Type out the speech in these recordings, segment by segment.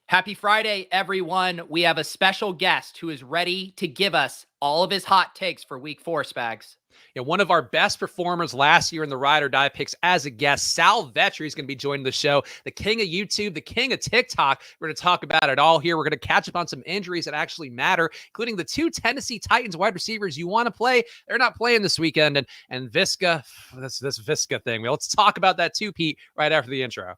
Happy Friday, everyone. We have a special guest who is ready to give us all of his hot takes for week 4, Spags. Yeah, one of our best performers last year in the Ride or Die picks as a guest, Sal Vetri is going to be joining the show. The king of YouTube, the king of TikTok. We're going to talk about it all here. We're going to catch up on some injuries that actually matter, including the 2 Tennessee Titans wide receivers you want to play. They're not playing this weekend. And Visca, this Visca thing. Well, let's talk about that too, Pete, right after the intro.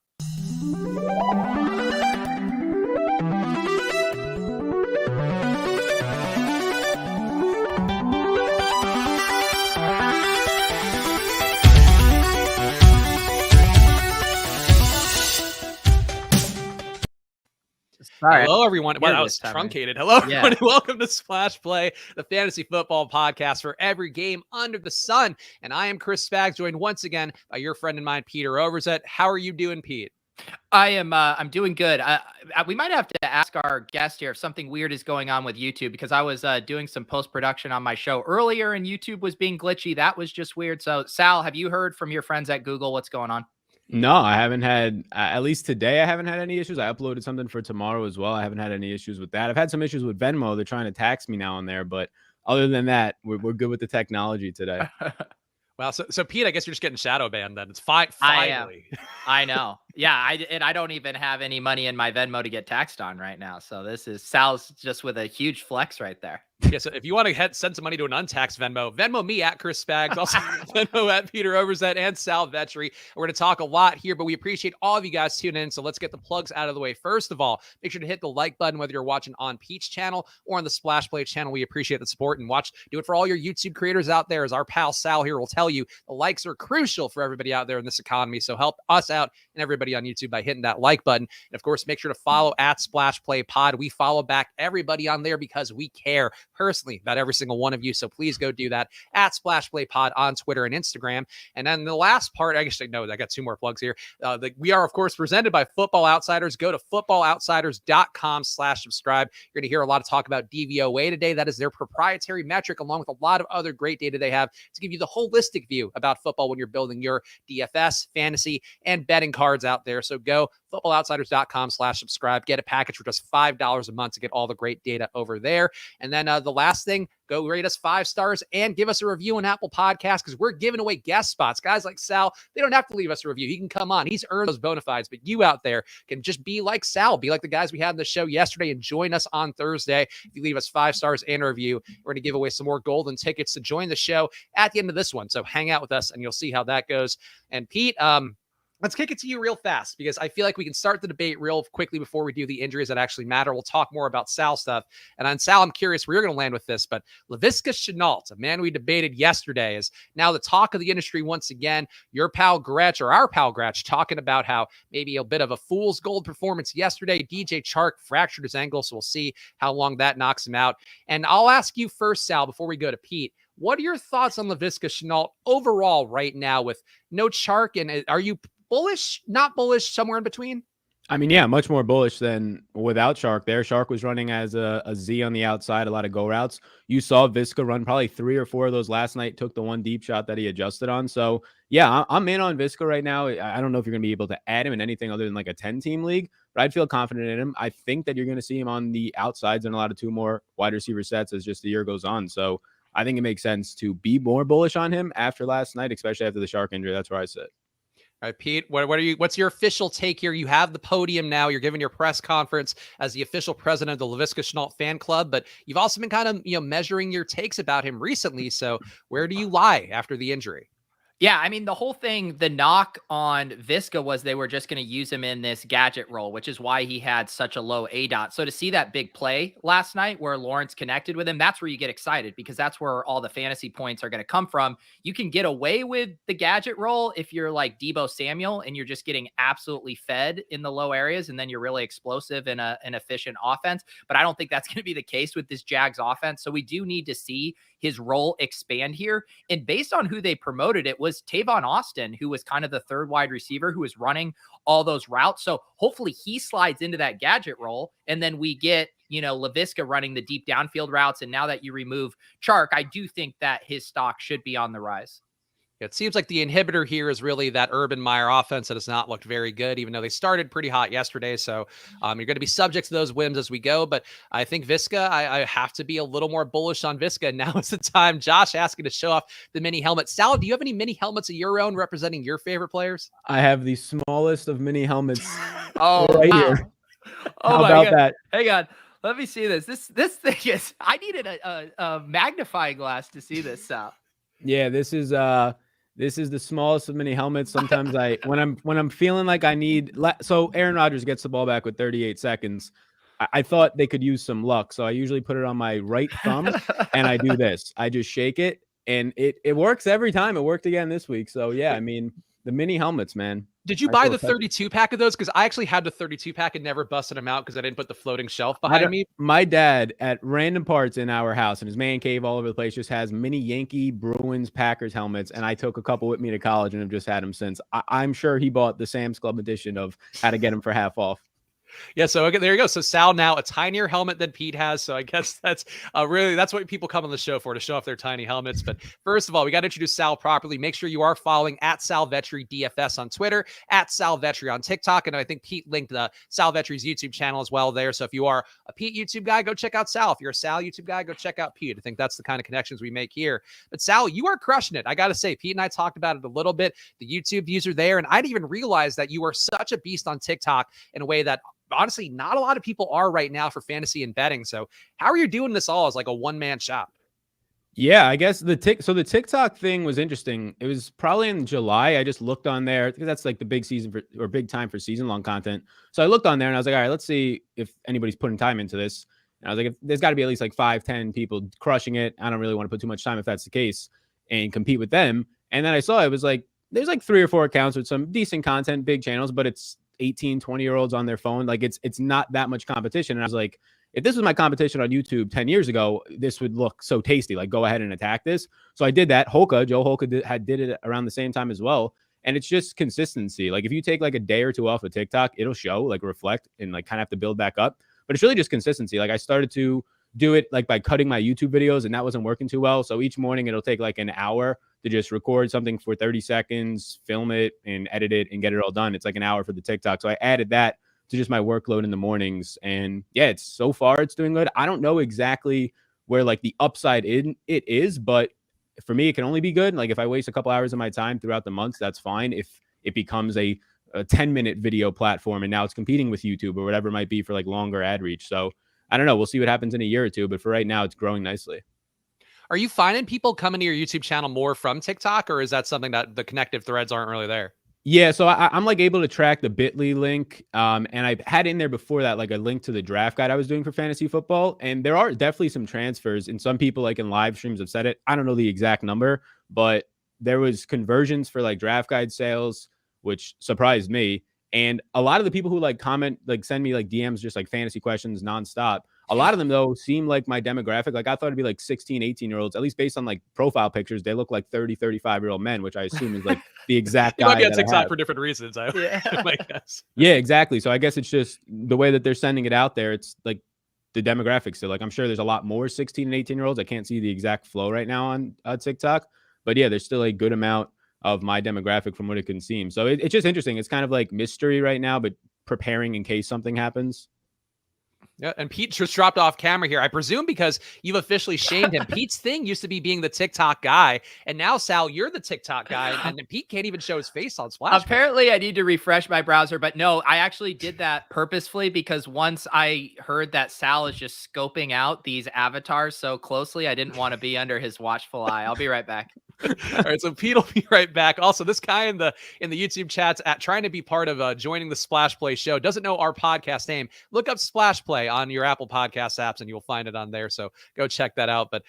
Sorry. Hello, everyone. Well, that was truncated. Hello, everyone. Welcome to Splash Play, the fantasy football podcast for every game under the sun. And I am Chris Spags, joined once again by your friend and mine, Peter Overzet. How are you doing, Pete? I'm doing good. We might have to ask our guest here if something weird is going on with YouTube, because I was doing some post-production on my show earlier and YouTube was being glitchy. That was just weird. So, Sal, have you heard from your friends at Google what's going on? No, I haven't had, at least today, I haven't had any issues. I uploaded something for tomorrow as well. I haven't had any issues with that. I've had some issues with Venmo. They're trying to tax me now and there, but other than that, we're good with the technology today. Well, so Pete, I guess you're just getting shadow banned then. It's finally. I know. Yeah, I don't even have any money in my Venmo to get taxed on right now. So this is Sal's just with a huge flex right there. Yeah, so if you want to send some money to an untaxed Venmo me at Chris Spags, also Venmo at Peter Overzet and Sal Vetri. We're going to talk a lot here, but we appreciate all of you guys tuning in. So let's get the plugs out of the way. First of all, make sure to hit the like button, whether you're watching on Pete's channel or on the Splash Play channel. We appreciate the support, and do it for all your YouTube creators out there. As our pal Sal here will tell you, the likes are crucial for everybody out there in this economy. So help us out and everybody on YouTube by hitting that like button. And of course, make sure to follow at Splash Play Pod. We follow back everybody on there because we care personally about every single one of you. So please go do that at Splash Play Pod on Twitter and Instagram. And then the last part, I got 2 more plugs here. We are, of course, presented by Football Outsiders. Go to footballoutsiders.com/subscribe. You're going to hear a lot of talk about DVOA today. That is their proprietary metric, along with a lot of other great data they have to give you the holistic view about football when you're building your DFS, fantasy, and betting cards out there. So go footballoutsiders.com/subscribe. Get a package for just $5 a month to get all the great data over there. And then the last thing, go rate us 5 stars and give us a review on Apple Podcasts, because we're giving away guest spots. Guys like Sal, they don't have to leave us a review. He can come on. He's earned those bona fides, but you out there can just be like Sal, be like the guys we had in the show yesterday, and join us on Thursday. If you leave us 5 stars and a review, we're going to give away some more golden tickets to join the show at the end of this one. So hang out with us and you'll see how that goes. And Pete, let's kick it to you real fast, because I feel like we can start the debate real quickly before we do the injuries that actually matter. We'll talk more about Sal stuff. And on Sal, I'm curious where you're going to land with this, but Laviska Shenault, a man we debated yesterday, is now the talk of the industry once again. Your pal Gretch, or our pal Gretch, talking about how maybe a bit of a fool's gold performance yesterday. DJ Chark fractured his ankle, so we'll see how long that knocks him out. And I'll ask you first, Sal, before we go to Pete. What are your thoughts on Laviska Shenault overall right now with no Chark? And are you bullish, not bullish, somewhere in between? I mean, yeah, much more bullish than without Chark there. Chark was running as a Z on the outside, a lot of go routes. You saw Visca run probably 3 or 4 of those last night, took the one deep shot that he adjusted on. So, yeah, I'm in on Visca right now. I don't know if you're going to be able to add him in anything other than like a 10-team league, but I'd feel confident in him. I think that you're going to see him on the outsides and a lot of 2 more wide receiver sets as just the year goes on. So I think it makes sense to be more bullish on him after last night, especially after the Chark injury. That's where I sit. All right, Pete, what's your official take here? You have the podium now. You're giving your press conference as the official president of the Laviska Shenault fan club, but you've also been kind of, measuring your takes about him recently. So where do you lie after the injury? Yeah, I mean, the whole thing, the knock on Visca was they were just going to use him in this gadget role, which is why he had such a low ADOT. So to see that big play last night where Lawrence connected with him, that's where you get excited, because that's where all the fantasy points are going to come from. You can get away with the gadget role if you're like Deebo Samuel and you're just getting absolutely fed in the low areas, and then you're really explosive in an efficient offense. But I don't think that's going to be the case with this Jags offense. So we do need to see his role expand here. And based on who they promoted, it was Tavon Austin, who was kind of the 3rd wide receiver who was running all those routes. So hopefully he slides into that gadget role, and then we get, Laviska running the deep downfield routes. And now that you remove Chark, I do think that his stock should be on the rise. It seems like the inhibitor here is really that Urban Meyer offense that has not looked very good, even though they started pretty hot yesterday. So you're going to be subject to those whims as we go. But I think Visca, I have to be a little more bullish on Visca. Now is the time. Josh asking to show off the mini helmet. Sal, do you have any mini helmets of your own representing your favorite players? I have the smallest of mini helmets Oh, right wow. here. Oh, How my about God. that? Hang on. Let me see this. This thing is, I needed a magnifying glass to see this, Sal. Yeah, this is the smallest of many helmets. Sometimes when I'm feeling like I need, so Aaron Rodgers gets the ball back with 38 seconds. I thought they could use some luck, so I usually put it on my right thumb and I do this. I just shake it, and it works every time. It worked again this week. So yeah, I mean, the mini helmets, man. Did you buy the 32 pack of those? Because I actually had the 32 pack and never busted them out because I didn't put the floating shelf behind me. My dad, at random parts in our house, in his man cave all over the place, just has mini Yankee, Bruins, Packers helmets, and I took a couple with me to college and have just had them since. I'm sure he bought the Sam's Club edition of how to get them for half off. Yeah, so okay, there you go. So Sal now a tinier helmet than Pete has. So I guess that's really that's what people come on the show for, to show off their tiny helmets. But first of all, we got to introduce Sal properly. Make sure you are following at Sal Vetri DFS on Twitter, at Sal Vetri on TikTok, and I think Pete linked the Sal Vetri's YouTube channel as well there. So if you are a Pete YouTube guy, go check out Sal. If you're a Sal YouTube guy, go check out Pete. I think that's the kind of connections we make here. But Sal, you are crushing it. I got to say, Pete and I talked about it a little bit. The YouTube views are there, and I didn't even realize that you are such a beast on TikTok in a way that honestly not a lot of people are right now for fantasy and betting. So how are you doing this all as like a one-man shop? Yeah, I guess the TikTok thing was interesting. It was probably in July. I just looked on there because that's like the big season for, or big time for season long content. So I looked on there and I was like, all right, let's see if anybody's putting time into this. And I was like, there's got to be at least like 5-10 people crushing it. I don't really want to put too much time if that's the case and compete with them. And then I saw it was like there's like 3 or 4 accounts with some decent content, big channels, but it's 18, 20-year-olds on their phone. Like it's not that much competition. And I was like, if this was my competition on YouTube 10 years ago, this would look so tasty. Like, go ahead and attack this. So I did that. Joe Holka did it around the same time as well. And it's just consistency. Like if you take like a day or two off of TikTok, it'll show, like reflect, and like kind of have to build back up. But it's really just consistency. Like I started to do it like by cutting my YouTube videos, and that wasn't working too well. So each morning it'll take like an hour to just record something for 30 seconds, film it and edit it and get it all done. It's like an hour for the TikTok. So I added that to just my workload in the mornings. And yeah, it's so far it's doing good. I don't know exactly where like the upside in it is, but for me, it can only be good. Like if I waste a couple hours of my time throughout the months, that's fine. If it becomes a 10-minute video platform and now it's competing with YouTube or whatever it might be for like longer ad reach. So I don't know. We'll see what happens in a year or two, but for right now, it's growing nicely. Are you finding people coming to your YouTube channel more from TikTok, or is that something that the connective threads aren't really there? Yeah, so I'm like able to track the Bitly link, and I had in there before that like a link to the draft guide I was doing for fantasy football, and there are definitely some transfers, and some people like in live streams have said it. I don't know the exact number, but there was conversions for like draft guide sales, which surprised me. And a lot of the people who like comment, like send me like DMs, just like fantasy questions nonstop. A lot of them though seem like my demographic. Like I thought it'd be like 16, 18-year-olds, at least based on like profile pictures. They look like 30, 35-year-old men, which I assume is like the exact guy. You might be on TikTok for different reasons. I guess. Yeah, exactly. So I guess it's just the way that they're sending it out there. It's like the demographics. So like I'm sure there's a lot more 16 and 18-year-olds. I can't see the exact flow right now on TikTok, but yeah, there's still a good amount of my demographic from what it can seem. So it's just interesting. It's kind of like mystery right now, but preparing in case something happens. Yeah, and Pete just dropped off camera here. I presume because you've officially shamed him. Pete's thing used to be being the TikTok guy, and now, Sal, you're the TikTok guy, and Pete can't even show his face on Splash. Apparently, I need to refresh my browser, but no, I actually did that purposefully because once I heard that Sal is just scoping out these avatars so closely, I didn't want to be under his watchful eye. I'll be right back. All right, so Pete will be right back. Also, this guy in the YouTube chats at trying to be part of joining the Splash Play show doesn't know our podcast name. Look up Splash Play on your Apple Podcast apps, and you'll find it on there. So go check that out. But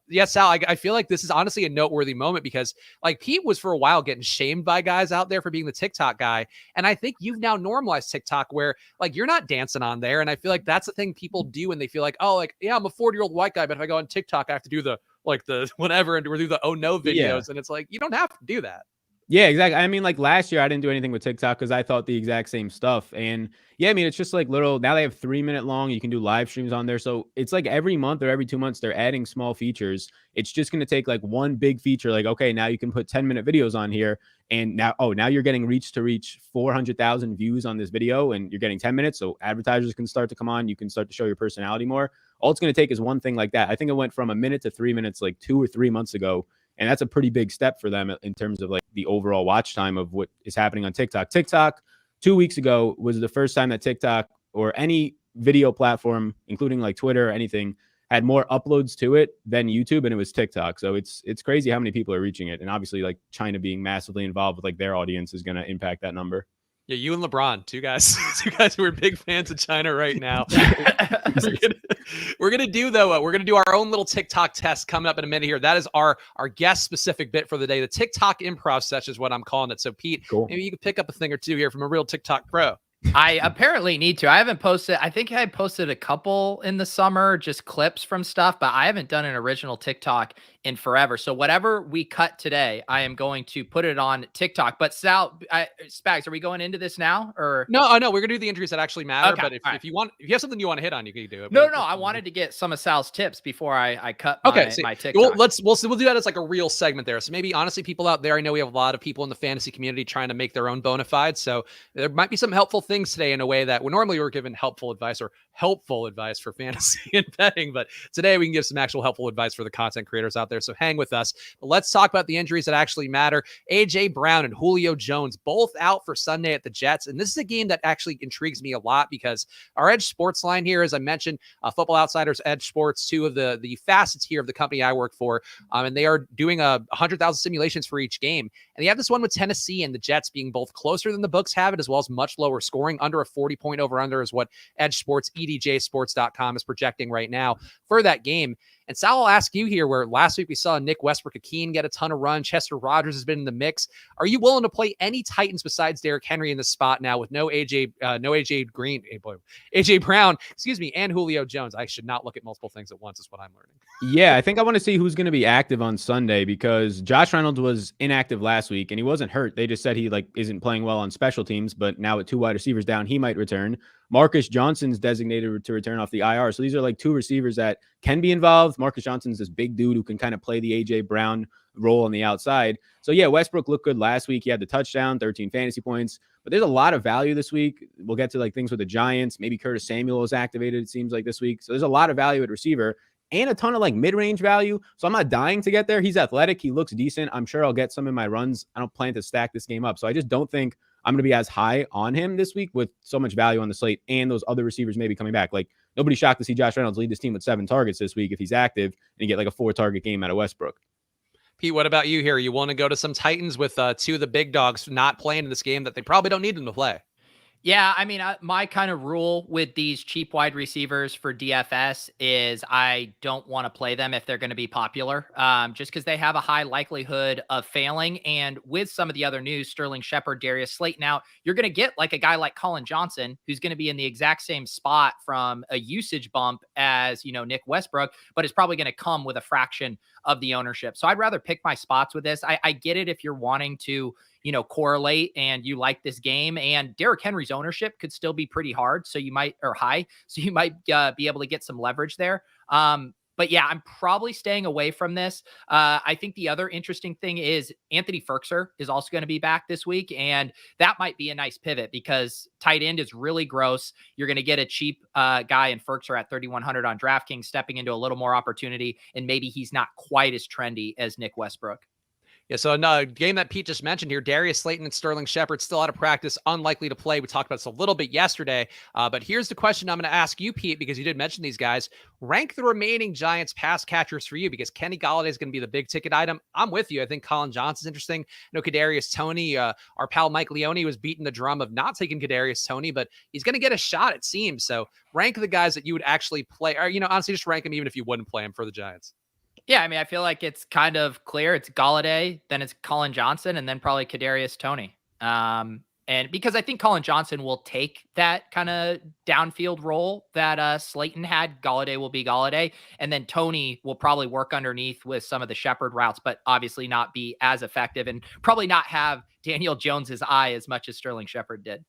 yeah, Sal, I feel like this is honestly a noteworthy moment because like Pete was for a while getting shamed by guys out there for being the TikTok guy, and I think you've now normalized TikTok where like you're not dancing on there, and I feel like that's the thing people do when they feel like, oh, like yeah, I'm a 40-year-old white guy, but if I go on TikTok, I have to do the like the whatever and do the oh no videos. Yeah. And it's like, you don't have to do that. Yeah, exactly. I mean, like last year, I didn't do anything with TikTok because I thought the exact same stuff. And yeah, I mean, it's just like little, now they have 3-minute long. You can do live streams on there. So it's like every month or every 2 months, they're adding small features. It's just going to take like one big feature. Like, okay, now you can put 10-minute videos on here. And now, oh, now you're getting reach to reach 400,000 views on this video and you're getting 10 minutes. So advertisers can start to come on. You can start to show your personality more. All it's going to take is one thing like that. I think it went from a minute to 3 minutes like 2 or 3 months ago. And that's a pretty big step for them in terms of like the overall watch time of what is happening on TikTok. TikTok 2 weeks ago was the first time that TikTok or any video platform, including like Twitter or anything, had more uploads to it than YouTube, and it was TikTok. So it's crazy how many people are reaching it. And obviously like China being massively involved with like their audience is going to impact that number. Yeah, you and LeBron, two guys who are big fans of China right now. we're gonna do our own little TikTok test coming up in a minute here. That is our guest specific bit for the day. The TikTok improv session is what I'm calling it. So Pete, cool. Maybe you could pick up a thing or two here from a real TikTok pro. I apparently need to. I haven't posted. I think I posted a couple in the summer, just clips from stuff, but I haven't done an original TikTok in forever. So whatever we cut today, I am going to put it on TikTok. But Sal, Spags, are we going into this now or? No, we're gonna do the injuries that actually matter. Okay, but if you have something you want to hit on, you can do it. No. I wanted to get some of Sal's tips before I cut my TikTok. We'll do that as like a real segment there. So maybe honestly, people out there, I know we have a lot of people in the fantasy community trying to make their own bona fides. So there might be some helpful things today in a way that we're given helpful advice for fantasy and betting. But today we can give some actual helpful advice for the content creators out there. So hang with us. But let's talk about the injuries that actually matter. AJ Brown and Julio Jones both out for Sunday at the Jets. And this is a game that actually intrigues me a lot because our Edge Sports line here, as I mentioned, Football Outsiders, Edge Sports, two of the facets here of the company I work for. And they are doing 100,000 simulations for each game. And they have this one with Tennessee and the Jets being both closer than the books have it, as well as much lower scoring. Under a 40-point over-under is what Edge Sports, EDJsports.com is projecting right now for that game. And Sal, I'll ask you here, where last week we saw Nick Westbrook-Akeen get a ton of run. Chester Rogers has been in the mix. Are you willing to play any Titans besides Derrick Henry in the spot now with no AJ Brown, and Julio Jones? I should not look at multiple things at once is what I'm learning. Yeah, I think I want to see who's going to be active on Sunday because Josh Reynolds was inactive last week and he wasn't hurt. They just said he isn't playing well on special teams, but now with two wide receivers down, he might return. Marcus Johnson's designated to return off the IR. So these are like two receivers that can be involved. Marcus Johnson's this big dude who can kind of play the AJ Brown role on the outside. So yeah, Westbrook looked good last week. He had the touchdown, 13 fantasy points, but there's a lot of value this week. We'll get to like things with the Giants. Maybe Curtis Samuel is activated, it seems like this week. So there's a lot of value at receiver and a ton of like mid-range value. So I'm not dying to get there. He's athletic. He looks decent. I'm sure I'll get some in my runs. I don't plan to stack this game up. So I just don't think I'm going to be as high on him this week with so much value on the slate and those other receivers maybe coming back. Like nobody's shocked to see Josh Reynolds lead this team with 7 targets this week if he's active and you get like a 4-target game out of Westbrook. Pete, what about you here? You want to go to some Titans with two of the big dogs not playing in this game that they probably don't need them to play? Yeah, I mean, my kind of rule with these cheap wide receivers for DFS is I don't want to play them if they're going to be popular, just because they have a high likelihood of failing. And with some of the other news, Sterling Shepard, Darius Slayton out, you're going to get like a guy like Corlyn Johnson, who's going to be in the exact same spot from a usage bump as, Nick Westbrook, but it's probably going to come with a fraction of the ownership. So I'd rather pick my spots with this. I get it if you're wanting to, correlate and you like this game, and Derrick Henry's ownership could still be pretty high. So you might be able to get some leverage there. But yeah, I'm probably staying away from this. I think the other interesting thing is Anthony Firkser is also going to be back this week. And that might be a nice pivot because tight end is really gross. You're going to get a cheap guy in Firkser at 3,100 on DraftKings, stepping into a little more opportunity. And maybe he's not quite as trendy as Nick Westbrook. Yeah, so a game that Pete just mentioned here, Darius Slayton and Sterling Shepard still out of practice, unlikely to play. We talked about this a little bit yesterday, but here's the question I'm going to ask you, Pete, because you did mention these guys. Rank the remaining Giants pass catchers for you because Kenny Golladay is going to be the big ticket item. I'm with you. I think Corlyn Johnson's interesting. Kadarius Toney, our pal Mike Leone was beating the drum of not taking Kadarius Toney, but he's going to get a shot, it seems. So rank the guys that you would actually play, or honestly, just rank them even if you wouldn't play them for the Giants. Yeah, I mean, I feel like it's kind of clear. It's Golladay, then it's Corlyn Johnson, and then probably Kadarius Toney. And because I think Colin Johnson will take that kind of downfield role that Slayton had. Galladay will be Galladay. And then Tony will probably work underneath with some of the Shepherd routes, but obviously not be as effective and probably not have Daniel Jones's eye as much as Sterling Shepard did.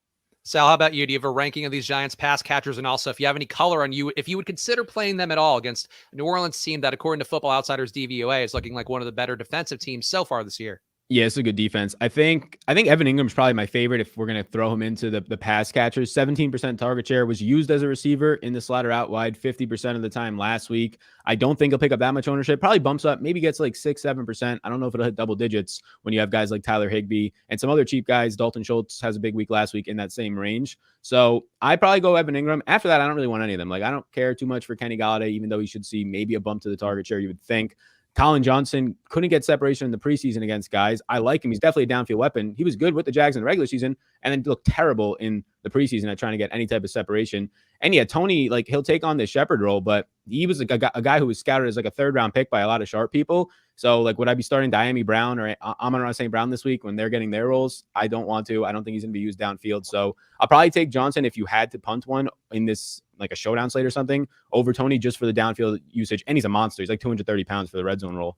Sal, how about you? Do you have a ranking of these Giants pass catchers? And also, if you have any color on you, if you would consider playing them at all against a New Orleans team that, according to Football Outsiders DVOA, is looking like one of the better defensive teams so far this year. Yeah, it's a good defense. I think Evan Ingram's probably my favorite if we're going to throw him into the pass catchers. 17% target share, was used as a receiver in the slot or out wide 50% of the time last week. I don't think he'll pick up that much ownership. Probably bumps up, maybe gets like 6-7%. I don't know if it'll hit double digits when you have guys like Tyler Higbee and some other cheap guys. Dalton Schultz has a big week last week in that same range. So I'd probably go Evan Ingram. After that, I don't really want any of them. Like, I don't care too much for Kenny Galladay, even though he should see maybe a bump to the target share, you would think. Colin Johnson couldn't get separation in the preseason against guys. I like him. He's definitely a downfield weapon. He was good with the Jags in the regular season and then looked terrible in the preseason at trying to get any type of separation. And yeah, Tony, like, he'll take on the Shepherd role, but he was a guy who was scouted as like a 3rd-round pick by a lot of sharp people. So, like, would I be starting Diami Brown or Amon-Ra St. Brown this week when they're getting their roles? I don't want to. I don't think he's going to be used downfield. So I'll probably take Johnson if you had to punt one in this, like a showdown slate or something, over Tony just for the downfield usage. And he's a monster. He's like 230 pounds for the red zone role.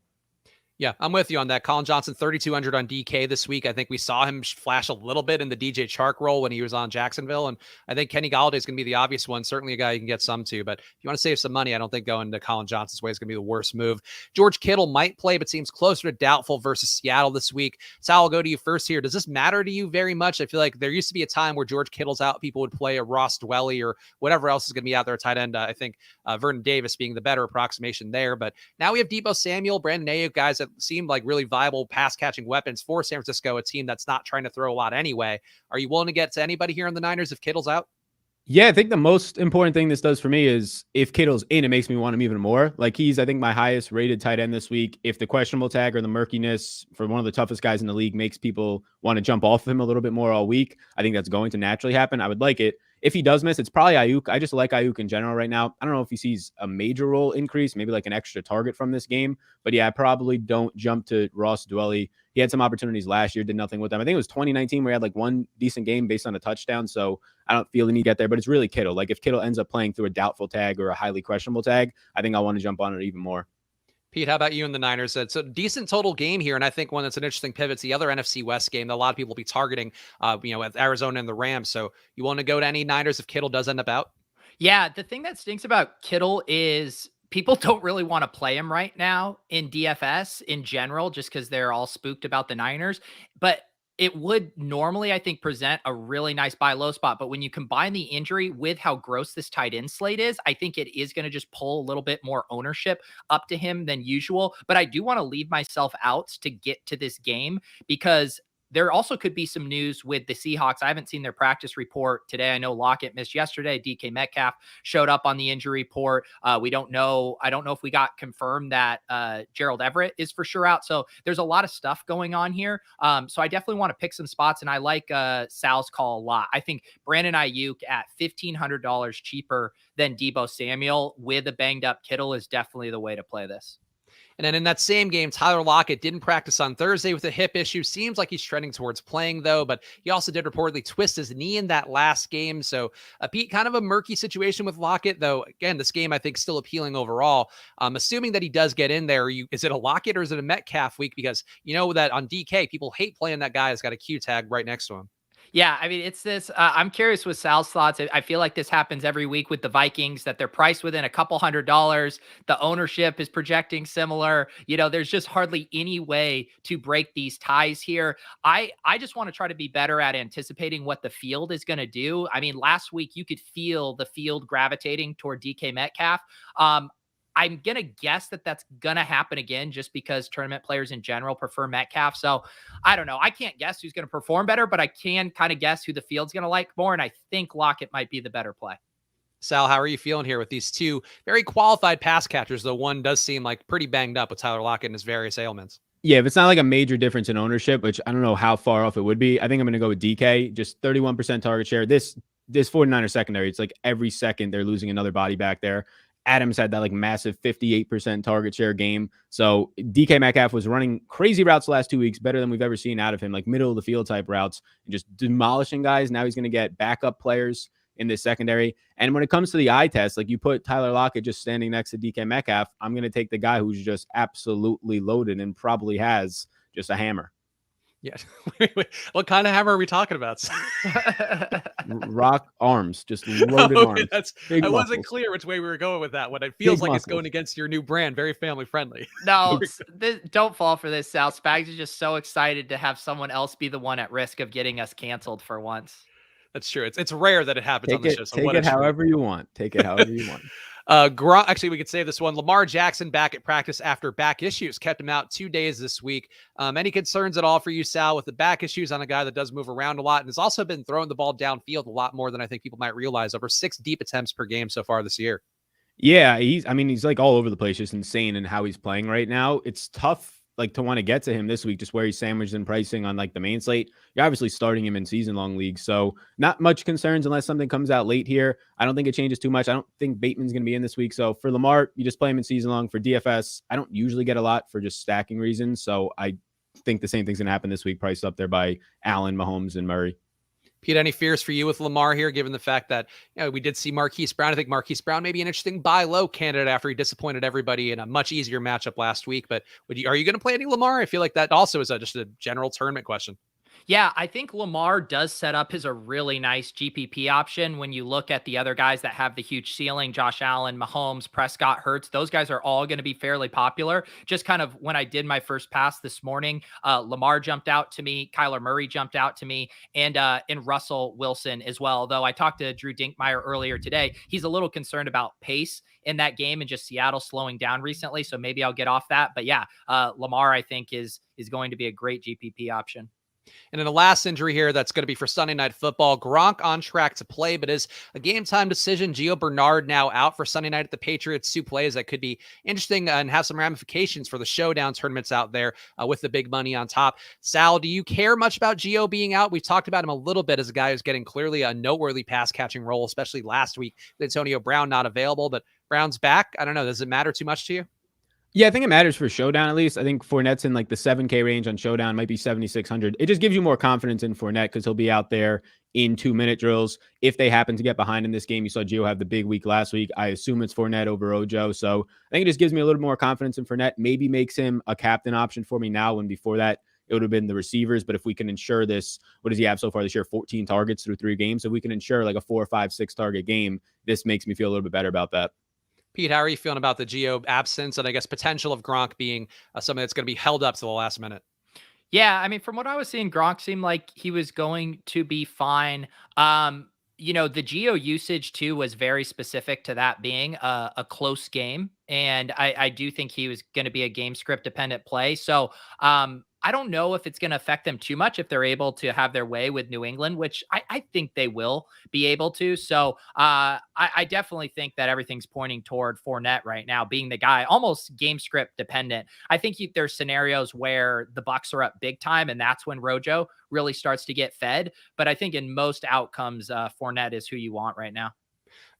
Yeah, I'm with you on that. Colin Johnson, 3,200 on DK this week. I think we saw him flash a little bit in the DJ Chark role when he was on Jacksonville. And I think Kenny Galladay is going to be the obvious one. Certainly a guy you can get some to. But if you want to save some money, I don't think going to Colin Johnson's way is going to be the worst move. George Kittle might play, but seems closer to doubtful versus Seattle this week. Sal, I'll go to you first here. Does this matter to you very much? I feel like there used to be a time where George Kittle's out, people would play a Ross Dwelly or whatever else is going to be out there at tight end. I think Vernon Davis being the better approximation there. But now we have Deebo Samuel, Brandon Ayuk, guys that seem like really viable pass catching weapons for San Francisco, a team that's not trying to throw a lot anyway. Are you willing to get to anybody here in the Niners if Kittle's out? Yeah, I think the most important thing this does for me is if Kittle's in, it makes me want him even more. Like, he's, I think, my highest rated tight end this week. If the questionable tag or the murkiness for one of the toughest guys in the league makes people want to jump off of him a little bit more all week, I think that's going to naturally happen. I would like it. If he does miss, it's probably Ayuk. I just like Ayuk in general right now. I don't know if he sees a major role increase, maybe like an extra target from this game. But yeah, I probably don't jump to Ross Dwelly. He had some opportunities last year, did nothing with them. I think it was 2019 where he had like one decent game based on a touchdown. So I don't feel the need to get there, but it's really Kittle. Like, if Kittle ends up playing through a doubtful tag or a highly questionable tag, I think I want to jump on it even more. Pete, how about you and the Niners? It's a decent total game here, and I think one that's an interesting pivot is the other NFC West game that a lot of people will be targeting, with Arizona and the Rams. So you want to go to any Niners if Kittle does end up out? Yeah, the thing that stinks about Kittle is people don't really want to play him right now in DFS in general, just because they're all spooked about the Niners. But it would normally, I think, present a really nice buy low spot. But when you combine the injury with how gross this tight end slate is, I think it is going to just pull a little bit more ownership up to him than usual. But I do want to leave myself out to get to this game because there also could be some news with the Seahawks. I haven't seen their practice report today. I know Lockett missed yesterday. DK Metcalf showed up on the injury report. We don't know. I don't know if we got confirmed that Gerald Everett is for sure out. So there's a lot of stuff going on here. So I definitely want to pick some spots. And I like Sal's call a lot. I think Brandon Ayuk at $1,500 cheaper than Deebo Samuel with a banged up Kittle is definitely the way to play this. And then in that same game, Tyler Lockett didn't practice on Thursday with a hip issue. Seems like he's trending towards playing, though, but he also did reportedly twist his knee in that last game. So, Pete, kind of a murky situation with Lockett, though. Again, this game, I think, still appealing overall. Assuming that he does get in there, is it a Lockett or is it a Metcalf week? Because you know that on DK, people hate playing that guy that's got a Q tag right next to him. Yeah, I mean, it's this. I'm curious with Sal's thoughts. I feel like this happens every week with the Vikings, that they're priced within a couple $100. The ownership is projecting similar. There's just hardly any way to break these ties here. I just want to try to be better at anticipating what the field is going to do. I mean, last week you could feel the field gravitating toward DK Metcalf. I'm going to guess that that's going to happen again just because tournament players in general prefer Metcalf. So I don't know. I can't guess who's going to perform better, but I can kind of guess who the field's going to like more. And I think Lockett might be the better play. Sal, how are you feeling here with these two very qualified pass catchers, though one does seem like pretty banged up with Tyler Lockett and his various ailments? Yeah, if it's not like a major difference in ownership, which I don't know how far off it would be, I think I'm going to go with DK, just 31% target share. This 49er secondary, it's like every second they're losing another body back there. Adams had that like massive 58% target share game. So DK Metcalf was running crazy routes the last 2 weeks, better than we've ever seen out of him, like middle of the field type routes and just demolishing guys. Now he's going to get backup players in this secondary. And when it comes to the eye test, like you put Tyler Lockett just standing next to DK Metcalf, I'm going to take the guy who's just absolutely loaded and probably has just a hammer. Yeah. Wait. What kind of hammer are we talking about? Rock arms, just loaded arms. I wasn't clear which way we were going with that one. It feels like it's going against your new brand, very family friendly. No, don't fall for this, Sal. Spags is just so excited to have someone else be the one at risk of getting us canceled for once. That's true. It's rare that it happens on the show. So take it however you want. Take it however you want. Actually, we could save this one. Lamar Jackson back at practice after back issues. Kept him out 2 days this week. Any concerns at all for you, Sal, with the back issues on a guy that does move around a lot and has also been throwing the ball downfield a lot more than I think people might realize, over 6 deep attempts per game so far this year? Yeah, he's like all over the place, just insane in how he's playing right now. It's tough like to want to get to him this week, just where he's sandwiched in pricing on like the main slate. You're obviously starting him in season long leagues, so not much concerns unless something comes out late here. I don't think it changes too much. I don't think Bateman's going to be in this week. So for Lamar, you just play him in season long. For DFS, I don't usually get a lot for just stacking reasons. So I think the same thing's going to happen this week, priced up there by Allen, Mahomes, and Murray. Pete, any fears for you with Lamar here, given the fact that we did see Marquise Brown? I think Marquise Brown may be an interesting buy low candidate after he disappointed everybody in a much easier matchup last week. But are you going to play any Lamar? I feel like that also is just a general tournament question. Yeah, I think Lamar does set up as a really nice GPP option when you look at the other guys that have the huge ceiling: Josh Allen, Mahomes, Prescott, Hurts. Those guys are all going to be fairly popular. Just kind of when I did my first pass this morning, Lamar jumped out to me, Kyler Murray jumped out to me, and Russell Wilson as well. Though I talked to Drew Dinkmeyer earlier today, he's a little concerned about pace in that game and just Seattle slowing down recently. So maybe I'll get off that. But yeah, Lamar, I think is going to be a great GPP option. And in the last injury here, that's going to be for Sunday Night Football. Gronk on track to play, but is a game time decision. Gio Bernard now out for Sunday night at the Patriots. 2 plays that could be interesting and have some ramifications for the showdown tournaments out there with the big money on top. Sal, do you care much about Gio being out? We've talked about him a little bit as a guy who's getting clearly a noteworthy pass catching role, especially last week with Antonio Brown not available, but Brown's back. I don't know. Does it matter too much to you? Yeah, I think it matters for Showdown at least. I think Fournette's in like the 7K range on Showdown, might be 7,600. It just gives you more confidence in Fournette because he'll be out there in 2-minute drills. If they happen to get behind in this game, you saw Gio have the big week last week. I assume it's Fournette over Ojo. So I think it just gives me a little more confidence in Fournette. Maybe makes him a captain option for me now, when before that it would have been the receivers. But if we can ensure this, what does he have so far this year? 14 targets through 3 games. If we can ensure like a 4, 5, 6 target game, this makes me feel a little bit better about that. Pete, how are you feeling about the Gio absence and I guess potential of Gronk being something that's going to be held up to the last minute? Yeah, I mean, from what I was seeing, Gronk seemed like he was going to be fine. The Gio usage too was very specific to that being a close game. And I do think he was going to be a game script dependent play. So I don't know if it's going to affect them too much if they're able to have their way with New England, which I think they will be able to. So I definitely think that everything's pointing toward Fournette right now being the guy, almost game script dependent. I think there's scenarios where the Bucs are up big time, and that's when Rojo really starts to get fed. But I think in most outcomes, Fournette is who you want right now.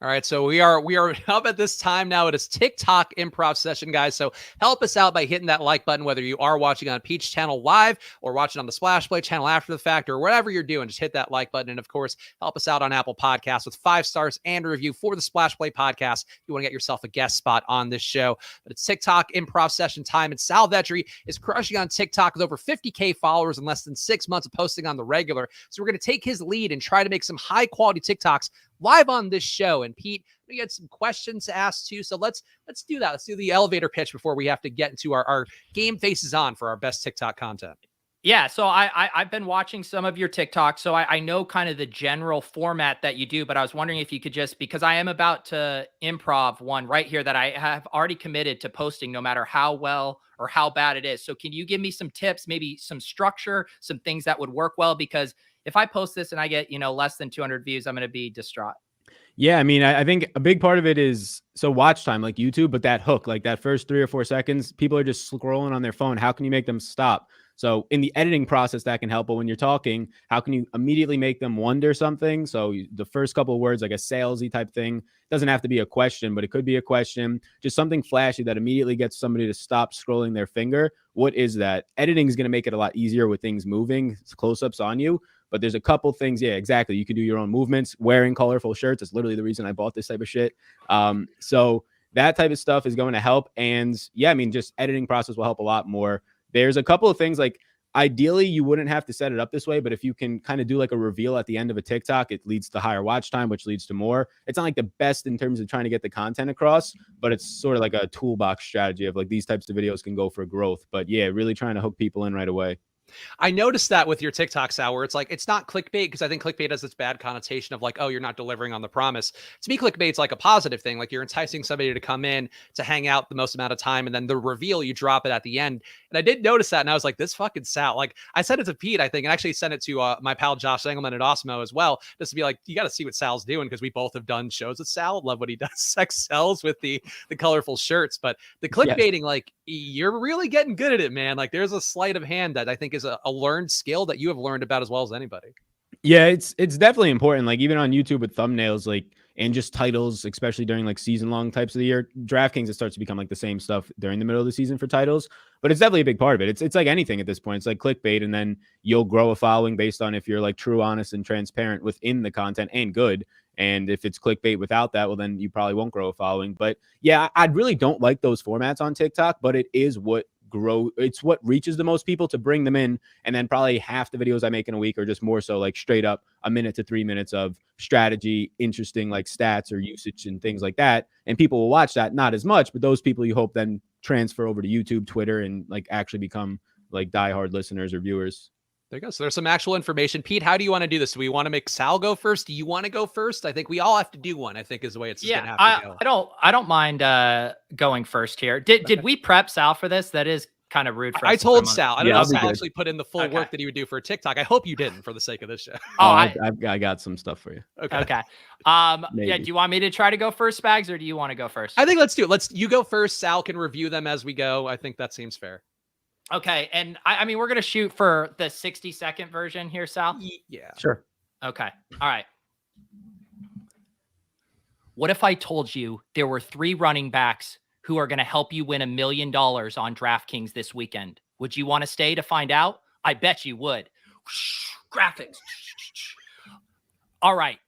All right, so we are up at this time now. It is TikTok improv session, guys. So help us out by hitting that like button, whether you are watching on Peach channel live or watching on the Splash Play channel after the fact, or whatever you're doing. Just hit that like button, and of course, help us out on Apple Podcasts with 5 stars and a review for the Splash Play podcast. If you want to get yourself a guest spot on this show, but it's TikTok improv session time, and Sal Vetri is crushing on TikTok with over 50K followers in less than 6 months of posting on the regular. So we're going to take his lead and try to make some high quality TikToks live on this show. And Pete, we had some questions to ask too. So let's do that. Let's do the elevator pitch before we have to get into our game faces on for our best TikTok content. Yeah, so I've been watching some of your TikToks, so I know kind of the general format that you do, but I was wondering if you could just, because I am about to improv one right here that I have already committed to posting no matter how well or how bad it is. So can you give me some tips, maybe some structure, some things that would work well? Because if I post this and I get, less than 200 views, I'm going to be distraught. Yeah, I mean, I think a big part of it is watch time, like YouTube, but that hook, like that first 3 or 4 seconds, people are just scrolling on their phone. How can you make them stop? So in the editing process, that can help. But when you're talking, how can you immediately make them wonder something? So the first couple of words, like a salesy type thing, doesn't have to be a question, but it could be a question, just something flashy that immediately gets somebody to stop scrolling their finger. What is that? Editing is going to make it a lot easier with things moving, close-ups on you. But there's a couple things. Yeah, exactly. You can do your own movements, wearing colorful shirts. That's literally the reason I bought this type of shit. So that type of stuff is going to help. And yeah, I mean, just editing process will help a lot more. There's a couple of things, like ideally you wouldn't have to set it up this way, but if you can kind of do like a reveal at the end of a TikTok, it leads to higher watch time, which leads to more. It's not like the best in terms of trying to get the content across, but it's sort of like a toolbox strategy of like these types of videos can go for growth. But yeah, really trying to hook people in right away. I noticed that with your TikTok, Sal, where it's like, it's not clickbait, because I think clickbait has this bad connotation of like, oh, you're not delivering on the promise. To me, clickbait's like a positive thing. Like you're enticing somebody to come in to hang out the most amount of time, and then the reveal, you drop it at the end. And I did notice that, and I was like, this fucking Sal. Like I said it to Pete, I think, and actually sent it to my pal Josh Engelman at Osmo as well, just to be like, you got to see what Sal's doing, because we both have done shows with Sal. Love what he does, sex sells with the colorful shirts. But the clickbaiting, yes, like you're really getting good at it, man. Like there's a sleight of hand that I think is a learned skill that you have learned about as well as anybody. Yeah, it's definitely important. Like even on YouTube with thumbnails, like, and just titles, especially during like season long types of the year, DraftKings, it starts to become like the same stuff during the middle of the season for titles, but it's definitely a big part of it. It's like anything at this point. It's like clickbait, and then you'll grow a following based on if you're like true, honest, and transparent within the content and good. And if it's clickbait without that, well, then you probably won't grow a following. But yeah, I really don't like those formats on TikTok, but it is what it's what reaches the most people to bring them in. And then probably half the videos I make in a week are just more so like straight up 1 minute to 3 minutes of strategy, interesting like stats or usage and things like that. And people will watch that, not as much, but those people you hope then transfer over to YouTube, Twitter, and like actually become like diehard listeners or viewers. There you go. So there's some actual information. Pete, how do you want to do this? Do we want to make Sal go first? Do you want to go first? I think we all have to do one, I think is the way it's going to have to go. I don't mind going first here. Did we prep Sal for this? That is kind of rude for us. I told Sal. I don't know if Sal actually put in the full work that he would do for a TikTok. I hope you didn't, for the sake of this show. I got some stuff for you. Okay. Yeah, do you want me to try to go first, Spags, or do you want to go first? I think let's do it. You go first. Sal can review them as we go. I think that seems fair. Okay, and I mean, we're going to shoot for the 60-second version here, Sal? Yeah. Sure. Okay. All right. What if I told you there were 3 running backs who are going to help you win $1 million on DraftKings this weekend? Would you want to stay to find out? I bet you would. Graphics. All right.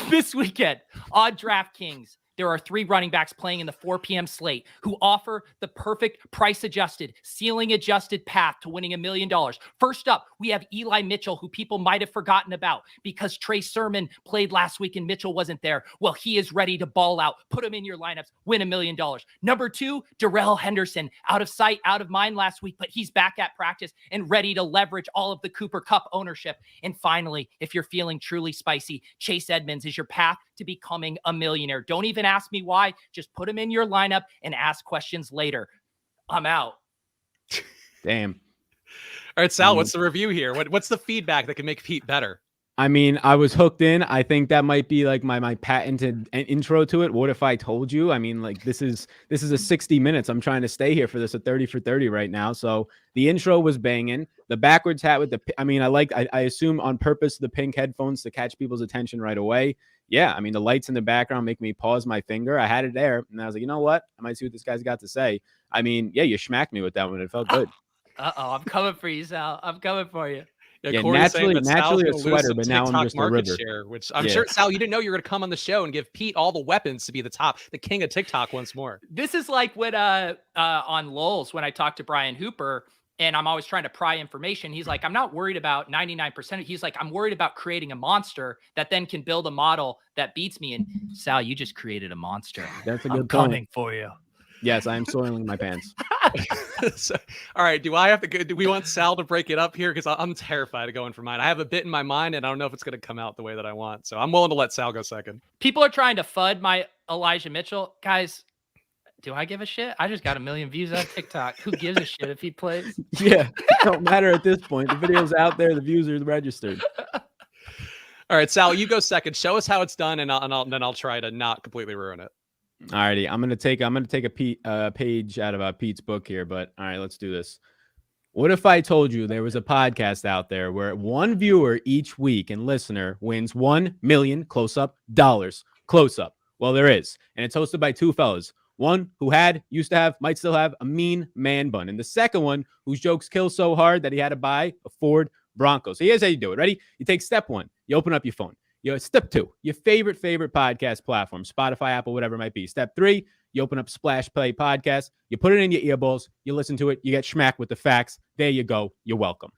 This weekend on DraftKings, there are 3 running backs playing in the 4 p.m. slate who offer the perfect price-adjusted, ceiling-adjusted path to winning $1 million. First up, we have Eli Mitchell, who people might have forgotten about because Trey Sermon played last week and Mitchell wasn't there. Well, he is ready to ball out. Put him in your lineups. Win $1 million. Number 2, Darrell Henderson. Out of sight, out of mind last week, but he's back at practice and ready to leverage all of the Cooper Kupp ownership. And finally, if you're feeling truly spicy, Chase Edmonds is your path to becoming a millionaire. Don't even ask me why. Just put him in your lineup and ask questions later. I'm out. Damn. All right, Sal, what's the review here? What's the feedback that can make Pete better? I mean, I was hooked in. I think that might be like my patented intro to it. What if I told you? I mean, like this is a 60 minutes. I'm trying to stay here for this, a 30 for 30 right now. So the intro was banging. The backwards hat with I assume on purpose the pink headphones to catch people's attention right away. Yeah, I mean, the lights in the background make me pause my finger. I had it there, and I was like, you know what? I might see what this guy's got to say. I mean, yeah, you smacked me with that one. It felt good. I'm coming for you, Sal. I'm coming for you. Yeah, naturally a sweater, but now I'm just a river. Share, which I'm sure, Sal, you didn't know you were going to come on the show and give Pete all the weapons to be the king of TikTok once more. This is like when on Lulz, when I talked to Brian Hooper, and I'm always trying to pry information. He's like, I'm not worried about 99%. He's like, I'm worried about creating a monster that then can build a model that beats me. And Sal, you just created a monster. That's a good point. Coming for you. Yes, I am soiling my pants. So, all right, do we want Sal to break it up here? Because I'm terrified of going for mine. I have a bit in my mind, and I don't know if it's going to come out the way that I want. So I'm willing to let Sal go second. People are trying to FUD my Elijah Mitchell. Guys, do I give a shit? I just got 1 million views on TikTok. Who gives a shit if he plays? Yeah, it don't matter at this point. The video's out there. The views are registered. All right, Sal, you go second. Show us how it's done, and then I'll try to not completely ruin it. Alrighty, I'm gonna take a page out of Pete's book here, but all right, let's do this. What if I told you there was a podcast out there where one viewer each week and listener wins $1 million close-up dollars? Close-up. Well, there is. And it's hosted by two fellas. One who used to have, might still have a mean man bun. And the second one whose jokes kill so hard that he had to buy a Ford Bronco. So here's how you do it. Ready? You take step one. You open up your phone. Step two, your favorite podcast platform, Spotify, Apple, whatever it might be. Step three, you open up Splash Play Podcast. You put it in your earballs. You listen to it. You get schmacked with the facts. There you go. You're welcome.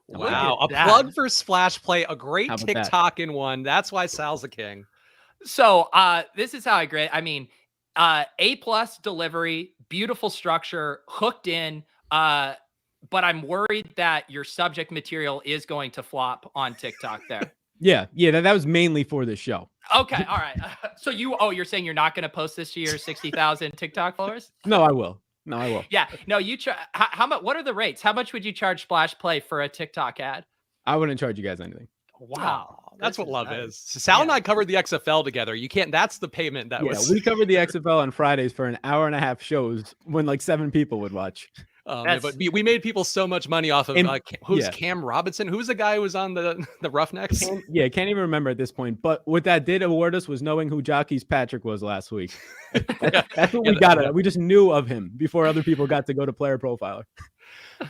Wow. A plug for Splash Play. A great TikTok in one. That's why Sal's the king. So this is how I grade. I mean, A+ delivery, beautiful structure, hooked in. But I'm worried that your subject material is going to flop on TikTok there. Yeah, that was mainly for this show. Okay, all right. So you're saying you're not going to post this to your 60,000 TikTok followers? No, I will. Yeah, no, you how much? What are the rates? How much would you charge Splash Play for a TikTok ad? I wouldn't charge you guys anything. Wow, that's what love is. Sal and I covered the XFL together. You can't. That's the payment that was. We covered the XFL on Fridays for an hour and a half shows when like 7 people would watch. But we made people so much money off of Cam Robinson? Who's the guy who was on the Roughnecks? Can't even remember at this point. But what that did award us was knowing who Jockey's Patrick was last week. That's what we got. We just knew of him before other people got to go to Player Profiler.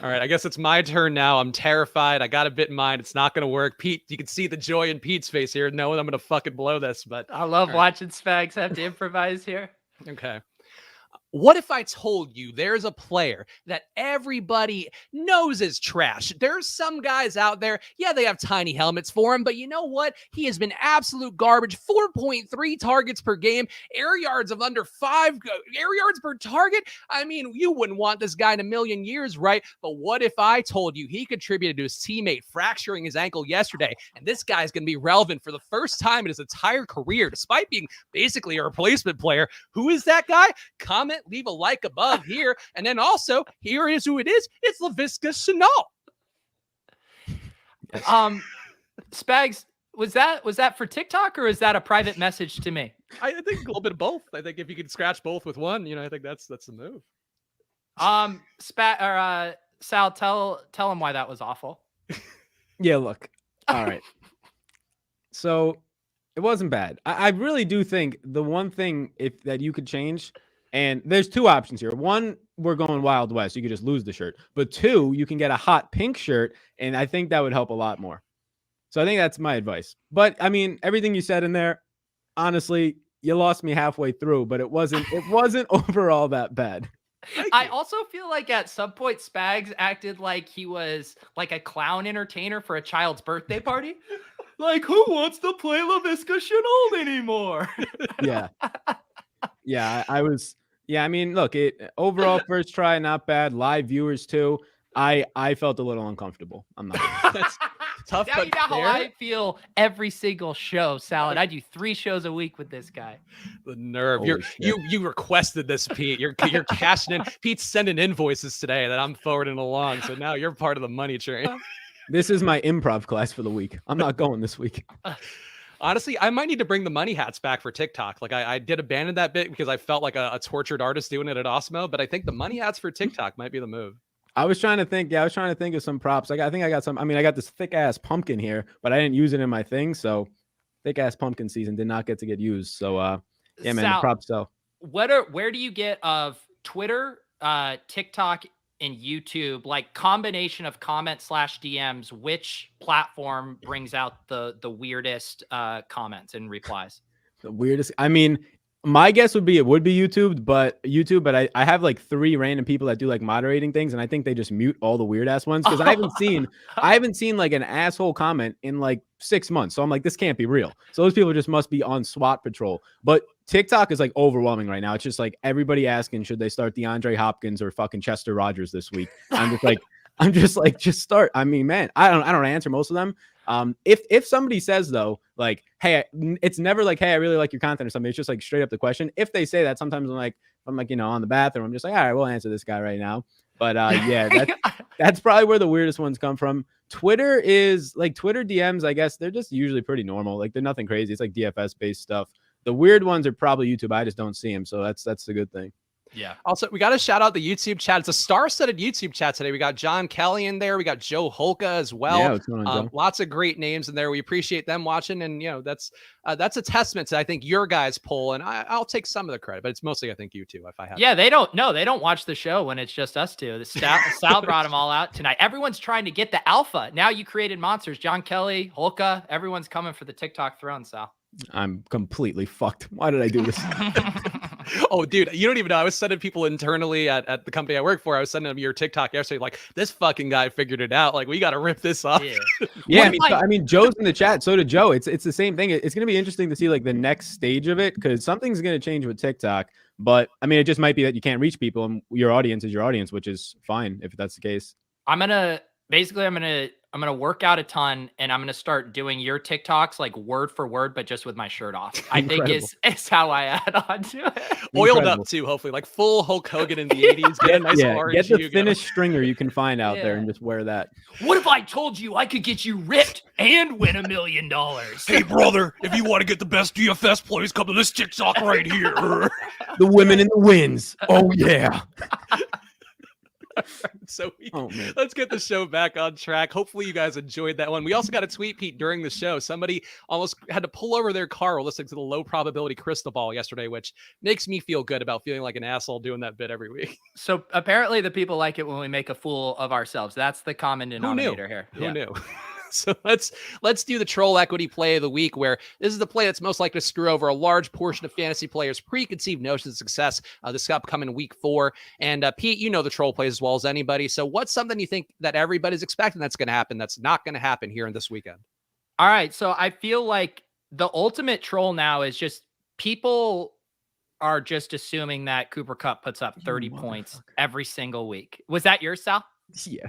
All right, I guess it's my turn now. I'm terrified. I got a bit in mind. It's not going to work. Pete, you can see the joy in Pete's face here, knowing I'm going to fucking blow this. But I love watching Spags have to improvise here. Okay. What if I told you there's a player that everybody knows is trash? There's some guys out there, they have tiny helmets for him, but you know what? He has been absolute garbage. 4.3 targets per game, air yards of under 5, air yards per target. I mean, you wouldn't want this guy in a million years, right? But what if I told you he contributed to his teammate fracturing his ankle yesterday, and this guy's going to be relevant for the first time in his entire career, despite being basically a replacement player? Who is that guy? Comment, leave a like above here, and then also here is who it is. It's Laviska Shenault. Spags, was that for TikTok or is that a private message to me? I think a little bit of both. I think if you could scratch both with one, I think that's the move. Sal, tell him why that was awful. Yeah, look. All right. So it wasn't bad. I really do think the one thing that you could change. And there's two options here. One, we're going Wild West. You could just lose the shirt. But two, you can get a hot pink shirt, and I think that would help a lot more. So I think that's my advice. But, I mean, everything you said in there, honestly, you lost me halfway through, but it wasn't overall that bad. I also feel like at some point Spags acted like he was like a clown entertainer for a child's birthday party. Like, who wants to play Laviska Shenault anymore? Yeah. Yeah, I was... Yeah, I mean, look, overall first try, not bad. Live viewers too. I felt a little uncomfortable. I'm not. That's tough. Now you know how I feel every single show, Salad. I do 3 shows a week with this guy. The nerve! You requested this, Pete. You're cashing in. Pete's sending invoices today that I'm forwarding along. So now you're part of the money train. This is my improv class for the week. I'm not going this week. Honestly, I might need to bring the money hats back for TikTok. Like I did abandon that bit because I felt like a tortured artist doing it at Osmo, but I think the money hats for TikTok might be the move. I was trying to think of some props. I think I got some. I mean, I got this thick ass pumpkin here, but I didn't use it in my thing. So thick ass pumpkin season did not get to get used. So yeah, man, Sal, the props sell. Where do you get of Twitter, TikTok, and YouTube, like combination of comment/DMs, which platform brings out the weirdest comments and replies? The weirdest. I mean, my guess would be it would be YouTube, but I have like 3 random people that do like moderating things, and I think they just mute all the weird ass ones because I haven't seen like an asshole comment in like 6 months. So I'm like, this can't be real. So those people just must be on SWAT patrol. But TikTok is like overwhelming right now. It's just like everybody asking, should they start DeAndre Hopkins or fucking Chester Rogers this week? I'm just like, just start. I mean, man, I don't answer most of them. If somebody says though, like, hey, it's never like, hey, I really like your content or something. It's just like straight up the question. If they say that, sometimes I'm like, on the bathroom, I'm just like, all right, we'll answer this guy right now. But yeah, that's probably where the weirdest ones come from. Twitter is like Twitter DMs. I guess they're just usually pretty normal. Like they're nothing crazy. It's like DFS based stuff. The weird ones are probably YouTube. I just don't see them. So that's the good thing. Yeah. Also, we got to shout out the YouTube chat. It's a star-studded YouTube chat today. We got John Kelly in there. We got Joe Holka as well. Yeah, what's going on, Joe? Lots of great names in there. We appreciate them watching. And, that's a testament to, I think, your guys' poll. And I'll take some of the credit, but it's mostly, I think, you two, if I have. Yeah, they don't watch the show when it's just us two. Sal brought them all out tonight. Everyone's trying to get the alpha. Now you created monsters. John Kelly, Holka, everyone's coming for the TikTok throne, Sal. I'm completely fucked. Why did I do this? Oh, dude, you don't even know. I was sending people internally at the company I work for. I was sending them your TikTok yesterday. Like, this fucking guy figured it out. Like, we got to rip this off. Yeah, I mean, Joe's in the chat. So did Joe. It's the same thing. It's going to be interesting to see like the next stage of it, because something's going to change with TikTok. But I mean, it just might be that you can't reach people, and your audience is your audience, which is fine if that's the case. I'm gonna work out a ton, and I'm gonna start doing your TikToks like word for word, but just with my shirt off. I think is how I add on to it. Oiled up too, hopefully, like full Hulk Hogan in the 80s. Get a nice orange. Get the thinnest stringer you can find out there and just wear that. What if I told you I could get you ripped and win $1 million? Hey, brother, if you want to get the best DFS plays, come to this TikTok right here. The women in the wins. Oh yeah. So let's get the show back on track. Hopefully you guys enjoyed that one. We also got a tweet, Pete, during the show. Somebody almost had to pull over their car while listening to the low probability crystal ball yesterday, which makes me feel good about feeling like an asshole doing that bit every week. So apparently the people like it when we make a fool of ourselves. That's the common denominator here. Who knew? So let's do the troll equity play of the week, where this is the play that's most likely to screw over a large portion of fantasy players' preconceived notions of success this upcoming week 4. And Pete, you know the troll plays as well as anybody. So what's something you think that everybody's expecting that's going to happen that's not going to happen here in this weekend? All right. So I feel like the ultimate troll now is just people are just assuming that Cooper Kupp puts up 30 points every single week. Was that yours, Sal? Yeah.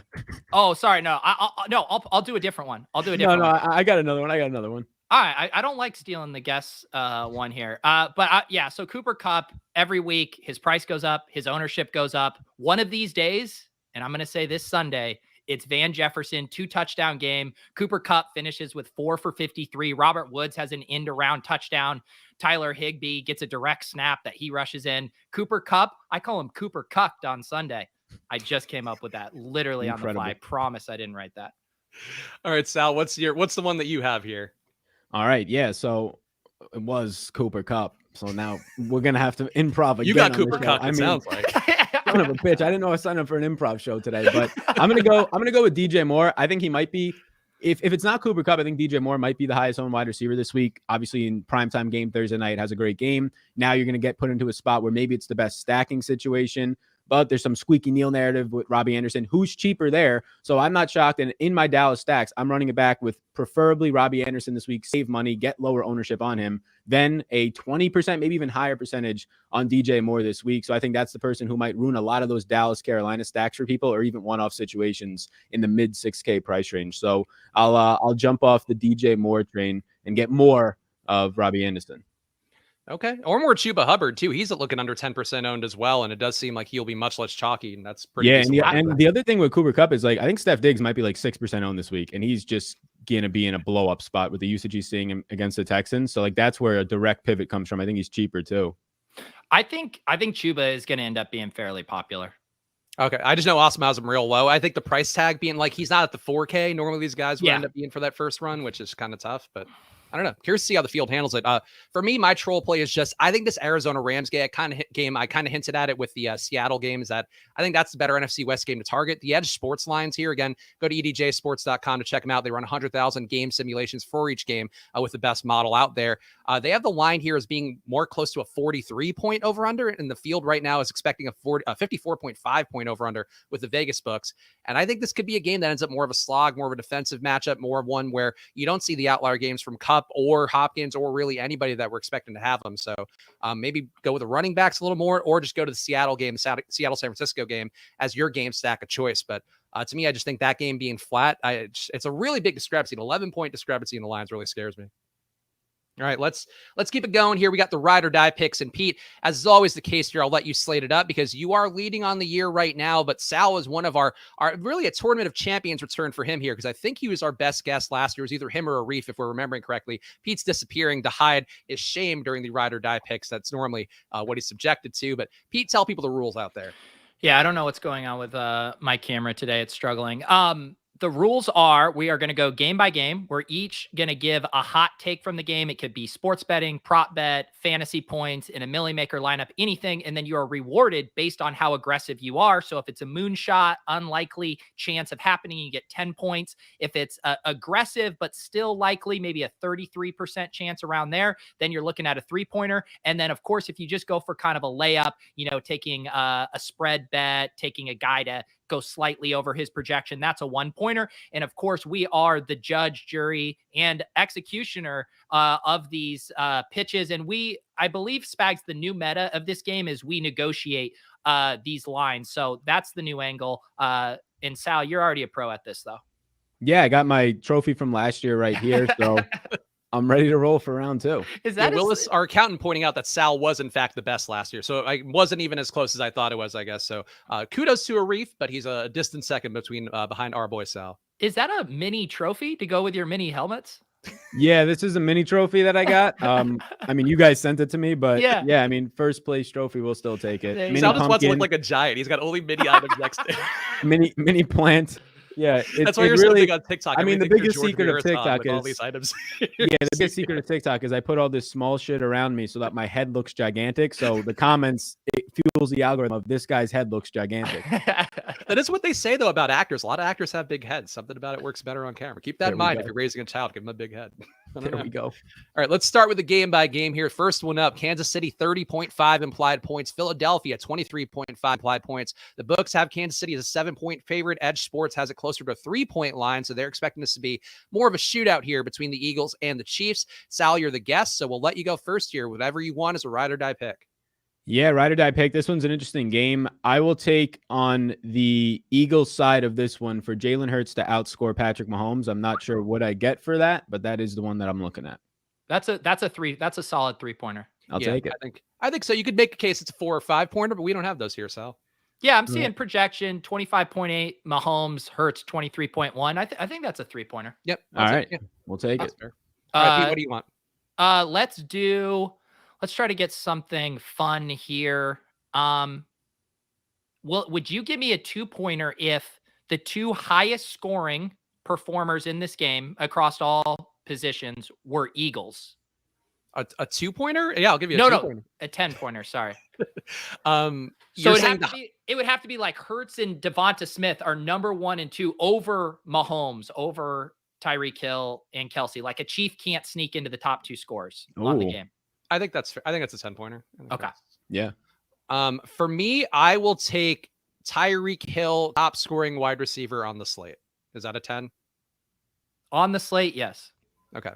Oh, sorry. No, I'll do a different one. No, I got another one. All right. I don't like stealing the guess one here. Yeah. So Cooper Kupp every week, his price goes up, his ownership goes up. One of these days, and I'm going to say this Sunday, it's Van Jefferson, 2-touchdown game. Cooper Kupp finishes with 4 for 53. Robert Woods has an end around touchdown. Tyler Higbee gets a direct snap that he rushes in. Cooper Kupp, I call him Cooper Cucked on Sunday. I just came up with that literally on the fly. I promise I didn't write that. All right, Sal, what's the one that you have here? All right. Yeah. So it was Cooper Kupp. So now we're going to have to improv again. You got Cooper Kupp, it sounds like. Son of a bitch. I didn't know I signed up for an improv show today, but I'm going to go with DJ Moore. I think he might be, if it's not Cooper Kupp, I think DJ Moore might be the highest owned wide receiver this week. Obviously in primetime game Thursday night, has a great game. Now you're going to get put into a spot where maybe it's the best stacking situation. But there's some squeaky Neal narrative with Robbie Anderson, who's cheaper there. So I'm not shocked. And in my Dallas stacks, I'm running it back with preferably Robbie Anderson this week. Save money, get lower ownership on him. Then a 20%, maybe even higher percentage on DJ Moore this week. So I think that's the person who might ruin a lot of those Dallas, Carolina stacks for people, or even one-off situations in the mid 6K price range. So I'll jump off the DJ Moore train and get more of Robbie Anderson. Okay. Or more Chuba Hubbard, too. He's looking under 10% owned as well, and it does seem like he'll be much less chalky, and that's pretty and the other thing with Cooper Kupp is, like, I think Steph Diggs might be like 6% owned this week, and he's just going to be in a blow-up spot with the usage he's seeing against the Texans. So, like, that's where a direct pivot comes from. I think he's cheaper, too. I think Chuba is going to end up being fairly popular. Okay. I just know Awesome has him real low. I think the price tag being, like, he's not at the 4K. Normally these guys would end up being for that first run, which is kind of tough, but I don't know. Curious to see how the field handles it. For me, my troll play is just, I think this Arizona Rams game, I kind of hinted at it with the Seattle games, that I think that's the better NFC West game to target. The Edge Sports lines here, again, go to edjsports.com to check them out. They run 100,000 game simulations for each game with the best model out there. They have the line here as being more close to a 43-point over-under, and the field right now is expecting a 54.5-point over-under with the Vegas books. And I think this could be a game that ends up more of a slog, more of a defensive matchup, more of one where you don't see the outlier games from Kupp or Hopkins or really anybody that we're expecting to have them. So maybe go with the running backs a little more, or just go to the Seattle game, Seattle-San Francisco game as your game stack of choice. But to me, I just think that game being flat, it's a really big discrepancy. An 11-point discrepancy in the lines really scares me. All right, let's keep it going here. We got the ride or die picks, and Pete, as is always the case here, I'll let you slate it up because you are leading on the year right now. But Sal was one of our really a tournament of champions return for him here because I think he was our best guest last year. It was either him or a Reef, if we're remembering correctly. Pete's disappearing to hide his shame during the ride or die picks. That's normally what he's subjected to. But Pete, tell people the rules out there. Yeah, I don't know what's going on with my camera today. It's struggling. The rules are we are going to go game by game. We're each going to give a hot take from the game. It could be sports betting, prop bet, fantasy points, in a Millie Maker lineup, anything. And then you are rewarded based on how aggressive you are. So if it's a moonshot, unlikely chance of happening, you get 10 points. If it's aggressive, but still likely, maybe a 33% chance around there, then you're looking at a 3-pointer. And then, of course, if you just go for kind of a layup, taking a spread bet, taking a guy to go slightly over his projection, that's a 1-pointer. And of course, we are the judge, jury, and executioner of these pitches. And I believe, Spags, the new meta of this game is we negotiate these lines. So that's the new angle. And Sal, you're already a pro at this, though. Yeah, I got my trophy from last year right here. So I'm ready to roll for round 2. Is that Willis, our accountant, pointing out that Sal was in fact the best last year. So I wasn't even as close as I thought it was, I guess. So kudos to Arif, but he's a distant second behind our boy Sal. Is that a mini trophy to go with your mini helmets? Yeah, this is a mini trophy that I got. I mean, you guys sent it to me, but yeah, I mean, first place trophy, we'll still take it. Sal just wants to look like a giant. He's got only mini items next to him. mini plant. Yeah, that's why you're so big on TikTok. I mean, the biggest secret of TikTok is all these items. Yeah, the biggest secret of TikTok is I put all this small shit around me so that my head looks gigantic. So the comments, it fuels the algorithm of this guy's head looks gigantic. That is what they say though about actors. A lot of actors have big heads. Something about it works better on camera. Keep that in mind if you're raising a child. Give him a big head. There we go. All right, let's start with the game by game here. First one up, Kansas City 30.5 implied points. Philadelphia 23.5 implied points. The books have Kansas City as a 7-point favorite. Edge Sports has it closer to a 3-point line, so they're expecting this to be more of a shootout here between the Eagles and the Chiefs. Sal, you're the guest, so we'll let you go first here. Whatever you want is a ride or die pick. Yeah, ride or die pick. This one's an interesting game. I will take on the Eagles side of this one for Jalen Hurts to outscore Patrick Mahomes. I'm not sure what I get for that, but that is the one that I'm looking at. That's a solid 3-pointer. I'll take it. I think so. You could make a case it's a 4 or 5-pointer, but we don't have those here, Sal. Yeah, I'm seeing projection 25.8, Mahomes, Hurts 23.1. I think that's a 3-pointer. Yep. All right. We'll take it. Fair. All right, Pete, what do you want? Let's try to get something fun here. Would you give me a 2-pointer if the 2 highest scoring performers in this game across all positions were Eagles? A 2-pointer? Yeah, I'll give you a 2-pointer. No, a 10-pointer. Sorry. So it would have to be like Hurts and Devonta Smith are number 1 and 2 over Mahomes, over Tyreek Hill and Kelsey. Like a Chief can't sneak into the top 2 scores on the game. I think that's fair. I think that's a 10-pointer. Okay. Yeah. For me, I will take Tyreek Hill, top scoring wide receiver on the slate. Is that a 10? On the slate, yes. Okay.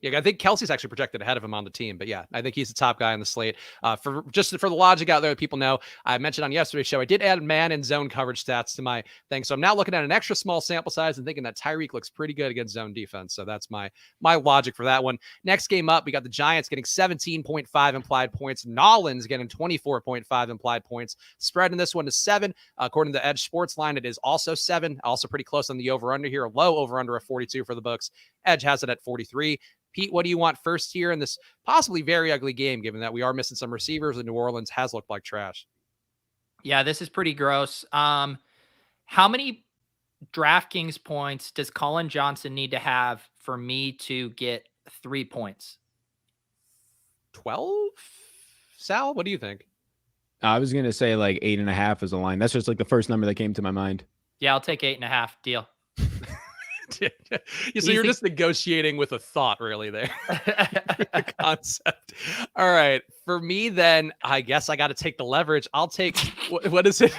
Yeah, I think Kelsey's actually projected ahead of him on the team, but yeah, I think he's the top guy on the slate. For the logic out there that people know, I mentioned on yesterday's show, I did add man and zone coverage stats to my thing. So I'm now looking at an extra small sample size and thinking that Tyreek looks pretty good against zone defense. So that's my logic for that one. Next game up, we got the Giants getting 17.5 implied points. Nolan's getting 24.5 implied points. Spread in this one is 7. According to the Edge Sports line, it is also 7. Also pretty close on the over-under here. A low over-under of 42 for the books. Edge has it at 43. Pete, what do you want first here in this possibly very ugly game, given that we are missing some receivers and New Orleans has looked like trash? Yeah, this is pretty gross. How many DraftKings points does Colin Johnson need to have for me to get 3 points? 12? Sal, what do you think? I was going to say like 8.5 is a line. That's just like the first number that came to my mind. Yeah, I'll take 8.5. Deal. So you're just negotiating with a thought really there. The concept. All right. For me, then I guess I got to take the leverage. I'll take, what is it?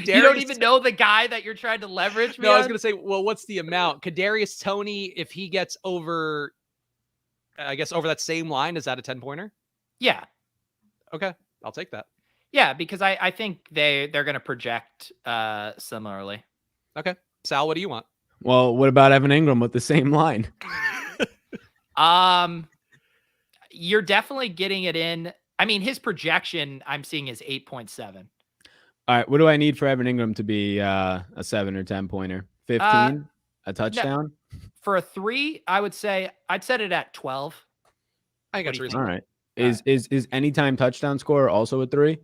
You don't even know the guy that you're trying to leverage, man? No, I was going to say, well, what's the amount? Kadarius Toney, if he gets over, I guess over that same line, is that a 10-pointer? Yeah. Okay. I'll take that. Yeah, because I think they're going to project similarly. Okay. Sal, what do you want? Well, what about Evan Ingram with the same line? you're definitely getting it in. I mean, his projection I'm seeing is 8.7. All right. What do I need for Evan Ingram to be a 7 or 10 pointer? 15? A touchdown? For a 3, I would say I'd set it at 12. I think that's reasonable. All right. Is anytime touchdown score also a 3?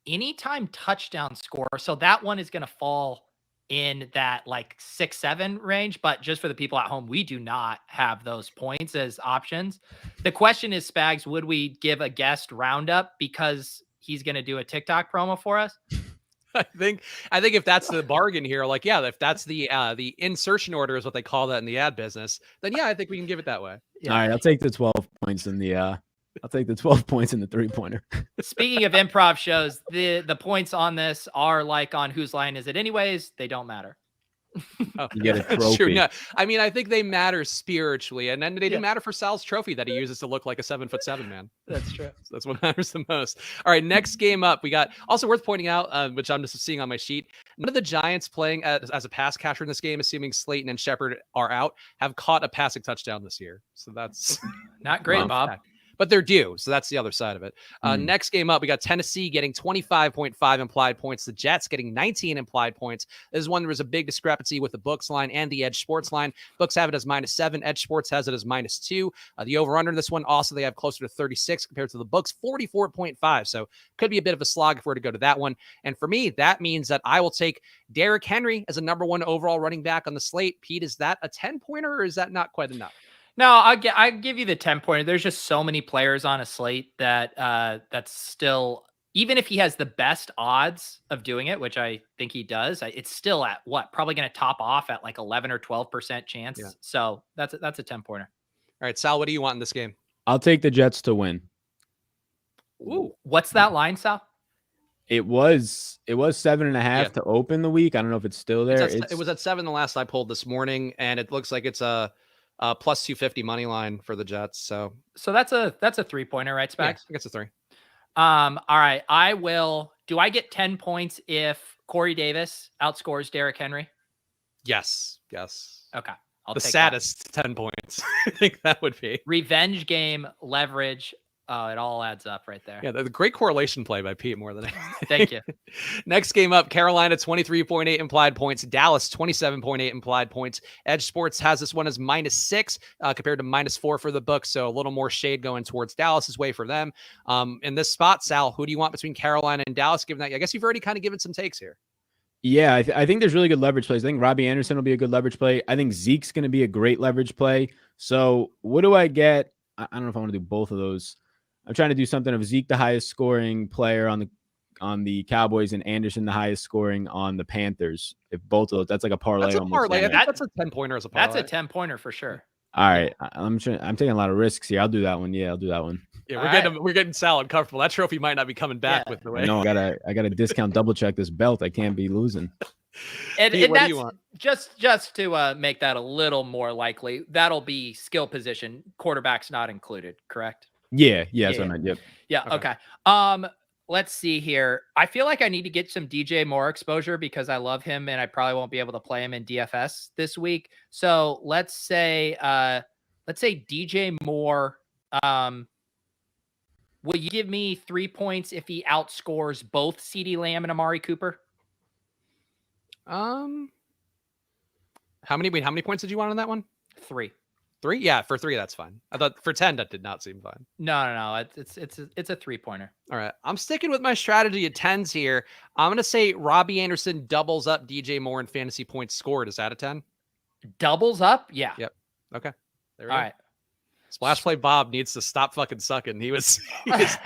Anytime touchdown score. So that one is going to fall in that like 6-7 range. But just for the people at home, we do not have those points as options. The question is, Spags, would we give a guest roundup because he's going to do a TikTok promo for us? I think if that's the bargain here, like, yeah, if that's the insertion order is what they call that in the ad business, then yeah, I think we can give it that way. Yeah. All right, I'll take the 12 points in the I'll take the 12 points in the 3-pointer. Speaking of improv shows, the points on this are like on Whose Line Is It Anyways? They don't matter. Oh, You get a that's trophy. true. No, I mean, I think they matter spiritually, and then they do matter for Sal's trophy that he uses to look like a 7'7" man. That's true. So that's what matters the most. All right, next game up, we got also worth pointing out, which I'm just seeing on my sheet. None of the Giants playing as a pass catcher in this game, assuming Slayton and Shepard are out, have caught a passing touchdown this year. So that's not great, Bob. But they're due. So that's the other side of it. Next game up, we got Tennessee getting 25.5 implied points. The Jets getting 19 implied points. This is one there was a big discrepancy with the books line and the Edge Sports line. Books have it as -7. Edge Sports has it as -2. The over-under in this one, also, they have closer to 36 compared to the books, 44.5. So could be a bit of a slog if we're to go to that one. And for me, that means that I will take Derrick Henry as a #1 overall running back on the slate. Pete, is that a 10-pointer or is that not quite enough? No, I give you the 10-pointer. There's just so many players on a slate that that's still, even if he has the best odds of doing it, which I think he does, it's still at what? Probably going to top off at like 11 or 12% chance. Yeah. So that's a 10-pointer. All right, Sal, what do you want in this game? I'll take the Jets to win. Ooh, what's that line, Sal? It was 7.5 to open the week. I don't know if it's still there. It was at 7 the last I pulled this morning, and it looks like it's a plus 250 money line for the Jets. So that's a 3-pointer, right, Spags? Yeah, I think it's a 3. All right. Do I get 10 points if Corey Davis outscores Derrick Henry? Yes. Okay. I'll the take saddest that. 10 points. I think that would be revenge game leverage. It all adds up right there. Yeah, the great correlation play by Pete more than anything. Thank you. Next game up, Carolina 23.8 implied points, Dallas 27.8 implied points. Edge Sports has this one as -6 compared to -4 for the book, so a little more shade going towards Dallas's way for them. In this spot, Sal, who do you want between Carolina and Dallas? Given that, I guess you've already kind of given some takes here. Yeah, I think there's really good leverage plays. I think Robbie Anderson will be a good leverage play. I think Zeke's going to be a great leverage play. So what do I get? I don't know if I want to do both of those. I'm trying to do something of Zeke, the highest scoring player on the Cowboys, and Anderson, the highest scoring on the Panthers. If both of those, that's like a parlay. That's a parlay. That's a 10-pointer as a parlay. That's a 10-pointer for sure. All right, I'm taking a lot of risks here. I'll do that one. Yeah, I'll do that one. Yeah, we're getting Sal uncomfortable. That trophy might not be coming back with the way. No, I gotta discount double check this belt. I can't be losing. And what do you want? Just to make that a little more likely, that'll be skill position. Quarterback's not included, correct? Yeah. I meant, yep. Yeah. Okay. Let's see here. I feel like I need to get some DJ Moore exposure because I love him and I probably won't be able to play him in DFS this week. So let's say DJ Moore. Will you give me 3 points if he outscores both CeeDee Lamb and Amari Cooper? How many points did you want on that one? 3. 3? Yeah, for 3, that's fine. I thought for 10, that did not seem fine. No. It's a 3-pointer. All right. I'm sticking with my strategy at 10s here. I'm going to say Robbie Anderson doubles up DJ Moore in fantasy points scored. Is that a 10? Doubles up? Yeah. Yep. Okay. There we go. All right. Splash Play Bob needs to stop fucking sucking. He has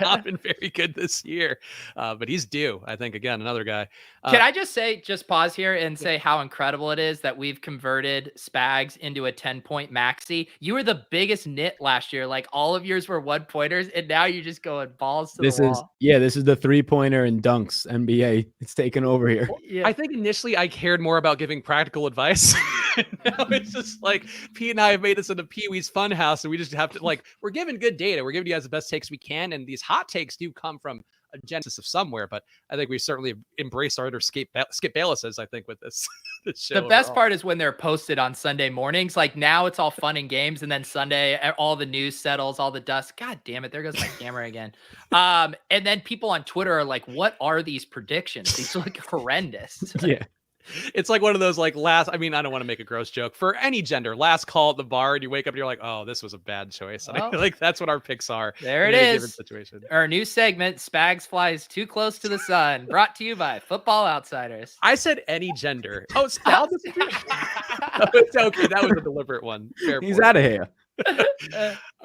not been very good this year, but he's due. I think, again, another guy. Can I just pause here and say how incredible it is that we've converted Spags into a 10-point maxi. You were the biggest nit last year. Like all of yours were 1-pointers, and now you're just going balls to the wall. This is the 3-pointer and dunks NBA. It's taken over here. Yeah. I think initially I cared more about giving practical advice. Now it's just like Pete and I have made this into Pee-wee's Funhouse, and we just have to we're giving good data. We're giving you guys the best takes we can, and these hot takes do come from a genesis of somewhere. But I think we certainly embraced our Skip Bayless's. I think with this The best part is when they're posted on Sunday mornings. Like now it's all fun and games. And then Sunday, all the news settles, all the dust. God damn it. There goes my camera again. And then people on Twitter are like, what are these predictions? These look horrendous. Yeah. It's like one of those like I don't want to make a gross joke for any gender. Last call at the bar and you wake up and you're like, oh, this was a bad choice. And I feel like that's what our picks are. There it is. Our new segment, Spags Flies Too Close to the Sun, brought to you by Football Outsiders. I said any gender. Oh, Sal disagreed. Okay, that was a deliberate one. He's out of here.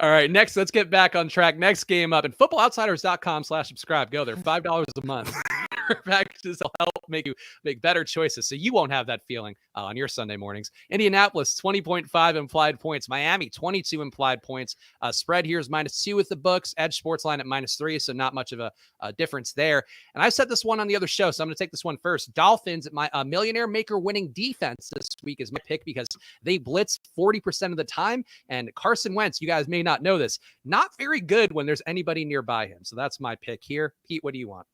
All right, next, let's get back on track. Next game up, and footballoutsiders.com/subscribe. Go there, $5 a month. Packages will help make you make better choices so you won't have that feeling on your Sunday mornings. Indianapolis 20.5 implied points. Miami 22 implied points. Spread here is -2 with the books. Edge Sports line at -3, so not much of a difference there. And I said this one on the other show, so I'm going to take this one first. Dolphins, my millionaire maker winning defense this week is my pick because they blitz 40% of the time. And Carson Wentz, you guys may not know this, not very good when there's anybody nearby him. So that's my pick here. Pete, what do you want?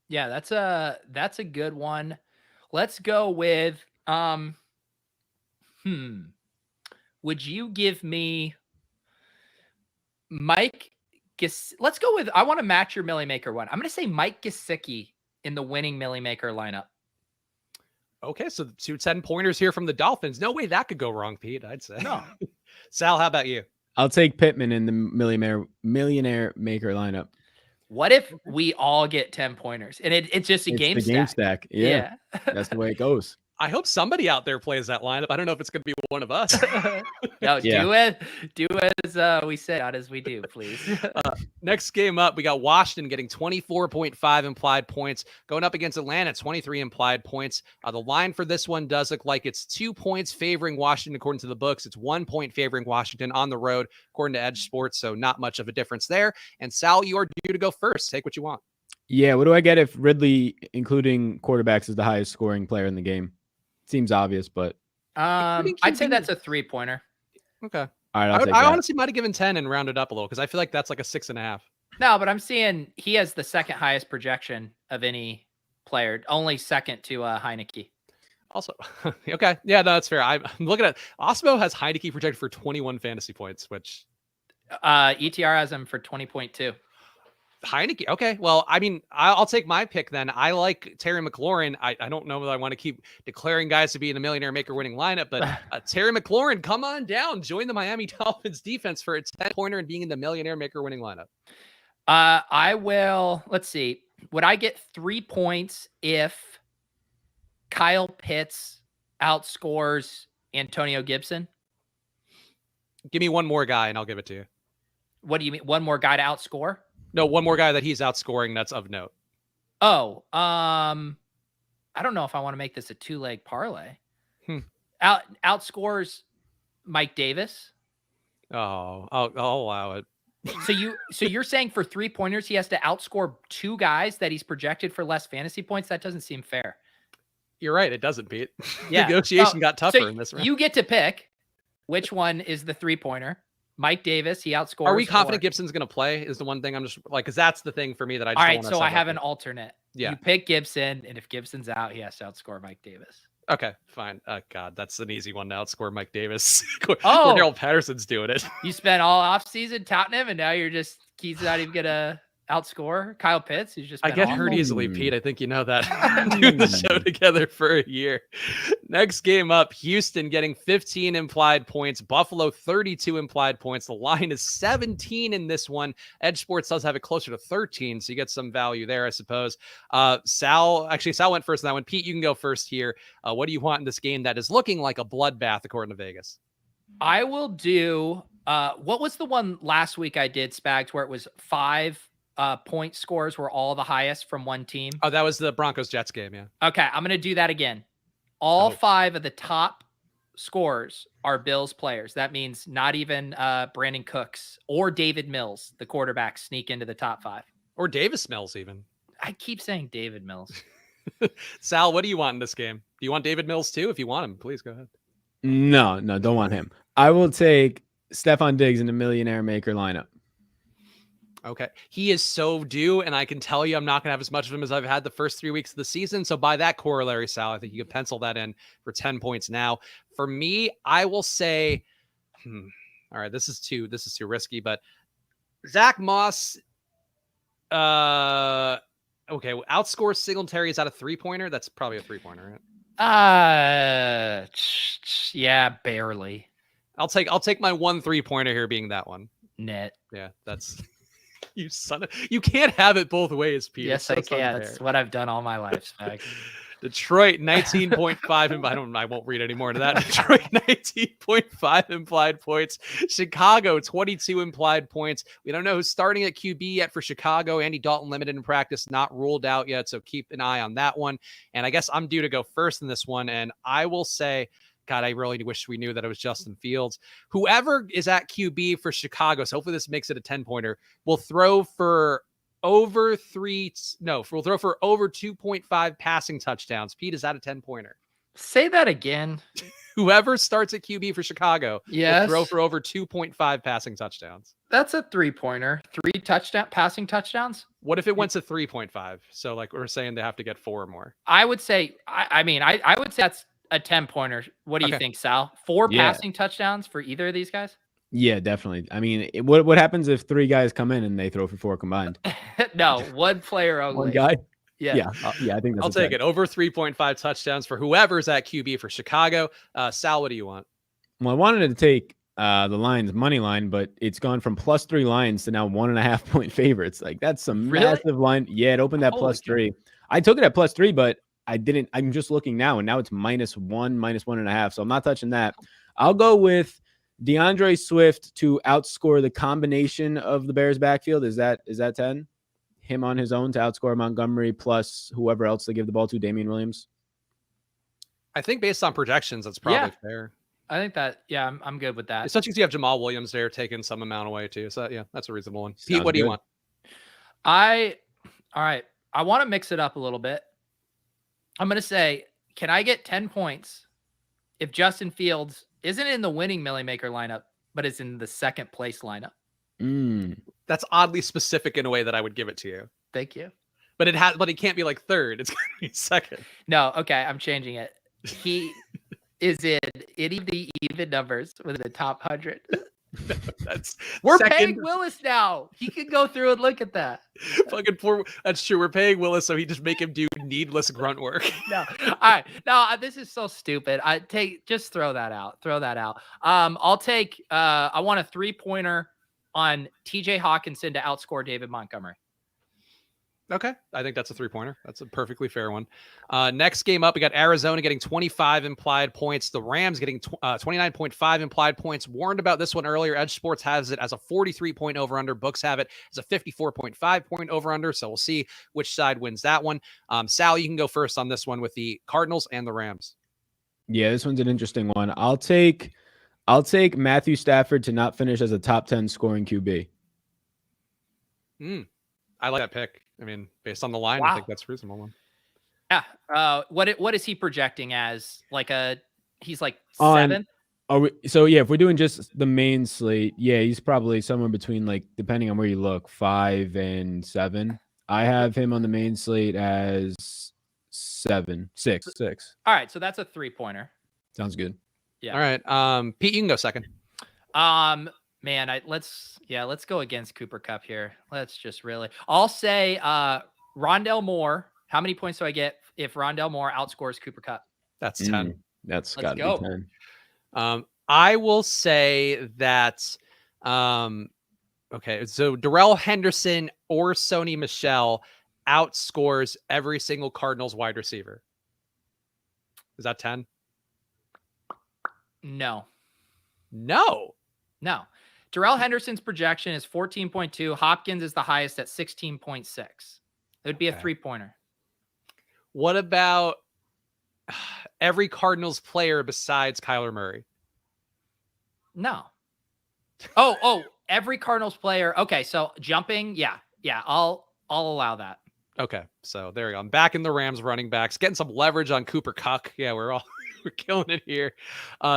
Yeah, that's a good one. Let's go with would you give me Mike let's go with, I want to match your Millie Maker one. I'm going to say Mike Gesicki in the winning Millie Maker lineup. Okay, so 2 10-pointers here from the Dolphins. No way that could go wrong, Pete, I'd say. No. Sal, how about you? I'll take Pittman in the millionaire maker lineup. What if we all get 10-pointers and it's just a game stack? Yeah. That's the way it goes. I hope somebody out there plays that lineup. I don't know if it's going to be one of us. No, yeah. Do as we say, not as we do, please. Next game up, we got Washington getting 24.5 implied points, going up against Atlanta, 23 implied points. The line for this one does look like it's 2 points favoring Washington according to the books. It's 1 point favoring Washington on the road according to Edge Sports, so not much of a difference there. And Sal, you are due to go first. Take what you want. Yeah, what do I get if Ridley, including quarterbacks, is the highest scoring player in the game? Seems obvious, but I'd say that's a 3-pointer. Okay. All right, I honestly might have given 10 and rounded up a little because I feel like that's like a 6.5. No, but I'm seeing he has the second highest projection of any player, only second to Heineke. Also, okay, yeah, no, that's fair. I'm looking at Osmo has Heineke projected for 21 fantasy points, which ETR has him for 20.2. Heineke. Okay. Well, I mean, I'll take my pick then. I like Terry McLaurin. I don't know that I want to keep declaring guys to be in the millionaire maker winning lineup, but Terry McLaurin, come on down. Join the Miami Dolphins defense for a 10-pointer and being in the millionaire maker winning lineup. I will. Let's see. Would I get 3 points if Kyle Pitts outscores Antonio Gibson? Give me one more guy and I'll give it to you. What do you mean? One more guy to outscore? No, one more guy that he's outscoring that's of note. Oh, I don't know if I want to make this a 2-leg parlay. Outscores Mike Davis. Oh, I'll allow it. So you're saying for 3-pointers, he has to outscore 2 guys that he's projected for less fantasy points? That doesn't seem fair. You're right. It doesn't, Pete. Yeah. Negotiation got tougher in this round. You get to pick which one is the 3-pointer. Mike Davis, he outscores. Are we confident Gibson's going to play? Is the one thing I'm just like, because that's the thing for me that I just all right. So I have an alternate. Yeah. You pick Gibson, and if Gibson's out, he has to outscore Mike Davis. Okay, fine. God, that's an easy one to outscore Mike Davis. Oh, Cordell Patterson's doing it. You spent all offseason touting him, and now he's not even gonna outscore Kyle Pitts. He's just. I get hurt easily, Pete. I think you know that. Doing the show together for a year. Next game up, Houston getting 15 implied points. Buffalo 32 implied points. The line is 17 in this one. Edge Sports does have it closer to 13, so you get some value there, I suppose. Sal went first in that one. Pete, you can go first here. What do you want in this game that is looking like a bloodbath according to Vegas? I will do. What was the one last week I did, Spags, where it was 5 point scores were all the highest from one team? Oh, that was the Broncos-Jets game, yeah. Okay, I'm going to do that again. All 5 of the top scores are Bills players. That means not even Brandon Cooks or David Mills, the quarterback, sneak into the top 5. Or Davis Mills even. I keep saying David Mills. Sal, what do you want in this game? Do you want David Mills too? If you want him, please go ahead. No, don't want him. I will take Stephon Diggs in the millionaire maker lineup. Okay. He is so due, and I can tell you I'm not going to have as much of him as I've had the first 3 weeks of the season. So by that corollary, Sal, I think you can pencil that in for 10 points now. For me, I will say, all right, this is too risky, but Zack Moss, okay, outscores Singletary. Is that a 3-pointer? That's probably a 3-pointer, right? Yeah, barely. I'll take my 1 3-pointer here being that one. Net. Yeah, that's you son of, you can't have it both ways, Pete. Yes, I can. It's what I've done all my life, Spags. Detroit 19.5 and I won't read any more into that. Detroit 19.5 implied points. Chicago 22 implied points. We don't know who's starting at QB yet for Chicago. Andy Dalton limited in practice, not ruled out yet, so keep an eye on that one. And I guess I'm due to go first in this one, and I will say, God, I really wish we knew that it was Justin Fields. Whoever is at QB for Chicago, so hopefully this makes it a 10-pointer, will throw for over 2.5 passing touchdowns. Pete, is that a 10-pointer? Say that again. Whoever starts at QB for Chicago will throw for over 2.5 passing touchdowns. That's a 3-pointer. 3 passing touchdowns. What if it went to 3.5? So like we're saying they have to get 4 or more. I would say, I would say that's a 10-pointer. What do you think, Sal? 4 passing touchdowns for either of these guys? Yeah, definitely. I mean, what happens if 3 guys come in and they throw for 4 combined? No, 1 player only. 1 guy? Yeah. I think that's I'll take it. Over 3.5 touchdowns for whoever's at QB for Chicago. Sal, what do you want? Well, I wanted to take the Lions money line, but it's gone from +3 Lions to now 1.5-point favorites. Like that's some massive line. Yeah, it opened at +3. I took it at +3, but I didn't. I'm just looking now, and now it's -1, -1.5. So I'm not touching that. I'll go with DeAndre Swift to outscore the combination of the Bears backfield. Is that 10? Him on his own to outscore Montgomery plus whoever else they give the ball to, Damian Williams? I think based on projections, that's probably fair. I think that, I'm good with that. Especially because you have Jamal Williams there taking some amount away too. So that's a reasonable one. Sounds Pete, what do you want? All right. I want to mix it up a little bit. I'm going to say, can I get 10 points if Justin Fields isn't in the winning Millie Maker lineup, but is in the second place lineup? That's oddly specific in a way that I would give it to you. Thank you. But it can't be like third. It's going to be second. No. Okay. I'm changing it. He is in any of the even numbers within the top 100. We're paying Willis now. He can go through and look at that. Fucking poor. That's true. We're paying Willis, so he just make him do needless grunt work. No. All right. No, this is so stupid. Just throw that out. I'll take, I want a 3-pointer on TJ Hawkinson to outscore David Montgomery. Okay. I think that's a 3-pointer. That's a perfectly fair one. Next game up, we got Arizona getting 25 implied points. The Rams getting 29.5 implied points. Warned about this one earlier. Edge Sports has it as a 43-point over-under. Books have it as a 54.5-point over-under. So we'll see which side wins that one. Sal, you can go first on this one with the Cardinals and the Rams. Yeah, this one's an interesting one. I'll take Matthew Stafford to not finish as a top 10 scoring QB. I like that pick. I mean, based on the line, I think that's a reasonable one. Yeah. What is he projecting as? He's like 7th? If we're doing just the main slate, he's probably somewhere between, like, depending on where you look, 5 and 7. I have him on the main slate as 6. All right. So that's a 3-pointer. Sounds good. Yeah. All right. Pete, you can go second. Man, let's go against Cooper Kupp here. I'll say Rondell Moore. How many points do I get if Rondell Moore outscores Cooper Kupp? That's 10. That's got to be 10. I will say that, okay, so Darrell Henderson or Sony Michel outscores every single Cardinals wide receiver. Is that 10? No. Darrell Henderson's projection is 14.2. Hopkins is the highest at 16.6. It would be a 3-pointer. What about every Cardinals player besides Kyler Murray? No. Every Cardinals player. Okay, so jumping, yeah, I'll allow that. Okay, so there you go. I'm back in the Rams running backs, getting some leverage on Cooper Kupp. Yeah, we're We're killing it here.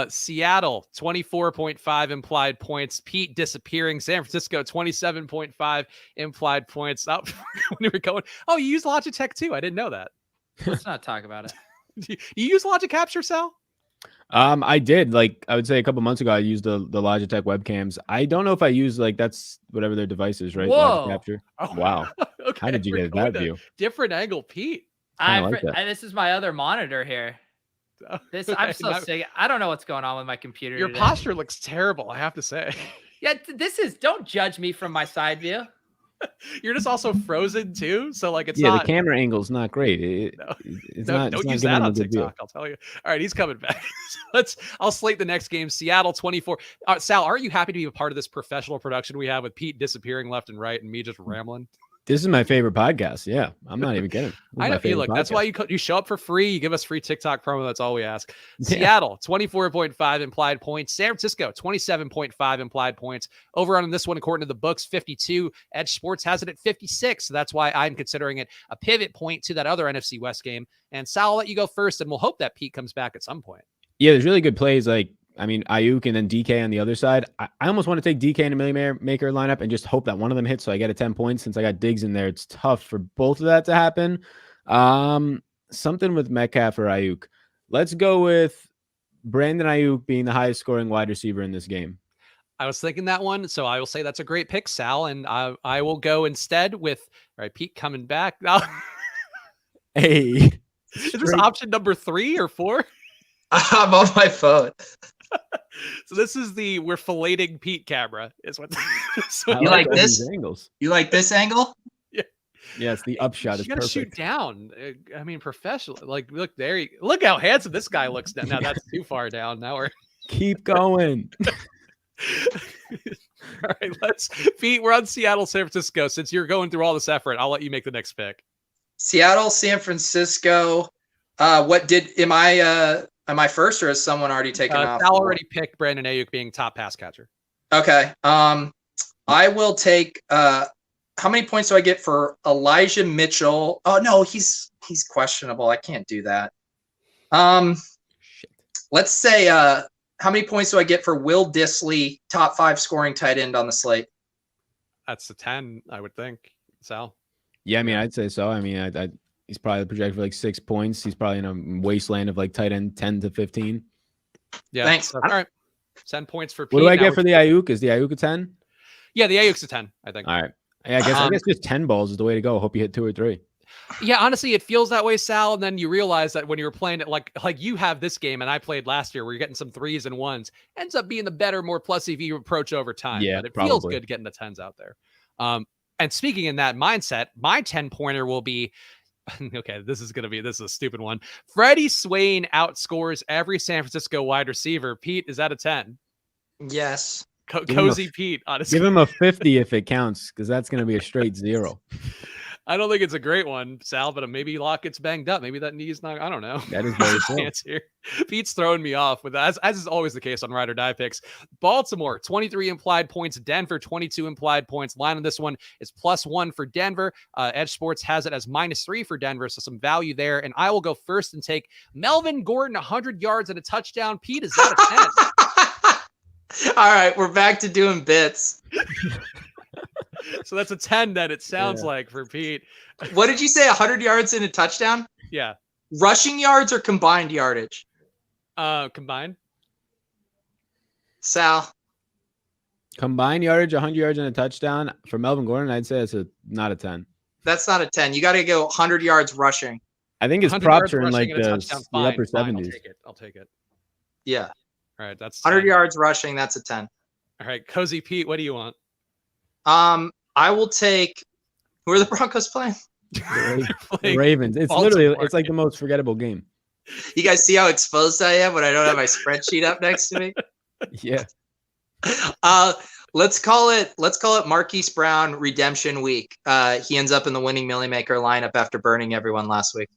Seattle, 24.5 implied points. Pete disappearing. San Francisco, 27.5 implied points. Oh, when we were going. Oh, you use Logitech too. I didn't know that. Let's not talk about it. You use Logic Capture, Sal? I did. Like, I would say a couple months ago, I used the Logitech webcams. I don't know if I use, like, that's whatever their device is, right? Whoa. Logic Capture. Oh, Wow. Okay, How did you we're get going that to view? Different angle, Pete. Like that. This is my other monitor here. Okay, I'm so sick. I don't know what's going on with my computer. Your today. posture looks terrible, I have to say. Yeah, don't judge me from my side view. You're just also frozen too, so like it's Yeah, not. the camera angle's not great. No. It's No, not. don't It's not use giving that them on a good view. TikTok. I'll tell you. All right, he's coming back. I'll slate the next game. Seattle 24. Sal, aren't you happy to be a part of this professional production we have with Pete disappearing left and right and me just rambling? This is my favorite podcast. Yeah, I'm not even kidding. I know you look. That's why you show up for free. You give us free TikTok promo. That's all we ask. Yeah. Seattle 24.5 implied points. San Francisco 27.5 implied points. Over on this one, according to the books, 52. Edge Sports has it at 56. So that's why I'm considering it a pivot point to that other NFC West game. And Sal, I'll let you go first, and we'll hope that Pete comes back at some point. Yeah, there's really good plays. Like, I mean, Ayuk and then DK on the other side. I almost want to take DK in a Million Maker lineup and just hope that one of them hits so I get a 10 points. Since I got Diggs in there, it's tough for both of that to happen. Something with Metcalf or Ayuk. Let's go with Brandon Ayuk being the highest scoring wide receiver in this game. I was thinking that one, so I will say that's a great pick, Sal, and I will go instead with, all right, Pete coming back. Now, Hey. is this option number 3 or 4? I'm on my phone. So this is we're filleting Pete camera is what. You like all this? these angles. You like this angle? Yes, the upshot You is gotta shoot perfect. down. I mean, professional. Like, look there. Look how handsome this guy looks. Now that's too far down. Now we're Keep going. all right. Pete. We're on Seattle, San Francisco. Since you're going through all this effort, I'll let you make the next pick. Seattle, San Francisco. Am I first, or has someone already taken off? Sal already picked Brandon Ayuk being top pass catcher. Okay. I will take. How many points do I get for Elijah Mitchell? Oh no, he's questionable. I can't do that. Shit. Let's say how many points do I get for Will Dissly, top 5 scoring tight end on the slate? That's a 10, I would think. Sal. Yeah, I mean, I'd say so. I mean, he's probably projected for like 6 points. He's probably in a wasteland of like tight end 10 to 15. Yeah. Thanks. All right. 10 points for Pete. What do I Now get for the Ayuk? Is the Ayuk a 10? Yeah, the Ayuk's a 10, I think. All right. Yeah, I guess just 10 balls is the way to go. Hope you hit 2 or 3. Yeah, honestly, it feels that way, Sal. And then you realize that when you were playing it, like you have this game, and I played last year, where you're getting some 3s and 1s, ends up being the better, more plus EV approach over time. Yeah, but it feels probably good getting the 10s out there. And speaking in that mindset, my 10-pointer will be. Okay, this is a stupid one. Freddie Swain outscores every San Francisco wide receiver. Pete, is that a 10? Yes. Cozy Pete, honestly. Give him a 50 if it counts, because that's going to be a straight 0. I don't think it's a great one, Sal, but maybe Lockett's banged up. Maybe that knee's not. I don't know. That is very true. Here. Pete's throwing me off with that, as is always the case on Ride or Die picks. Baltimore, 23 implied points. Denver, 22 implied points. Line on this one is +1 for Denver. Edge Sports has it as -3 for Denver, so some value there. And I will go first and take Melvin Gordon, 100 yards and a touchdown. Pete, is that a 10? All right, we're back to doing bits. So that's a 10 then, it sounds like, for Pete. What did you say? 100 yards and a touchdown? Yeah. Rushing yards or combined yardage? Combined. Sal. Combined yardage, 100 yards and a touchdown. For Melvin Gordon, I'd say it's not a 10. That's not a 10. You got to go 100 yards rushing. I think his 100 props yards are in like rushing and a touchdown. the upper Fine, 70s. I'll take it. Yeah. All right, that's 100 10. yards rushing, that's a 10. All right, Cozy Pete, what do you want? I will take. Who are the Broncos playing? The Ravens. It's Baltimore. literally, it's like the most forgettable game. You guys see how exposed I am when I don't have my spreadsheet up next to me? Yeah. Let's call it Marquise Brown redemption week. He ends up in the winning Millie Maker lineup after burning everyone last week.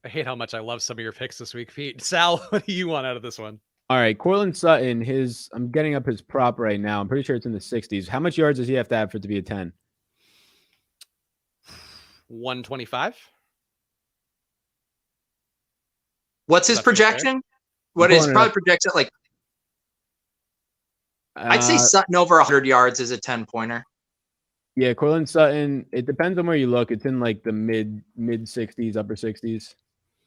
I hate how much I love some of your picks this week, Pete. Sal, what do you want out of this one? All right. Corlyn Sutton, I'm getting up his prop right now. I'm pretty sure it's in the 60s. How much yards does he have to have for it to be a 10? 125. What's his That's fair. projection? What is probably projected like? I'd say Sutton over 100 yards is a 10-pointer. Yeah, Corlyn Sutton. It depends on where you look. It's in like the mid 60s, upper 60s.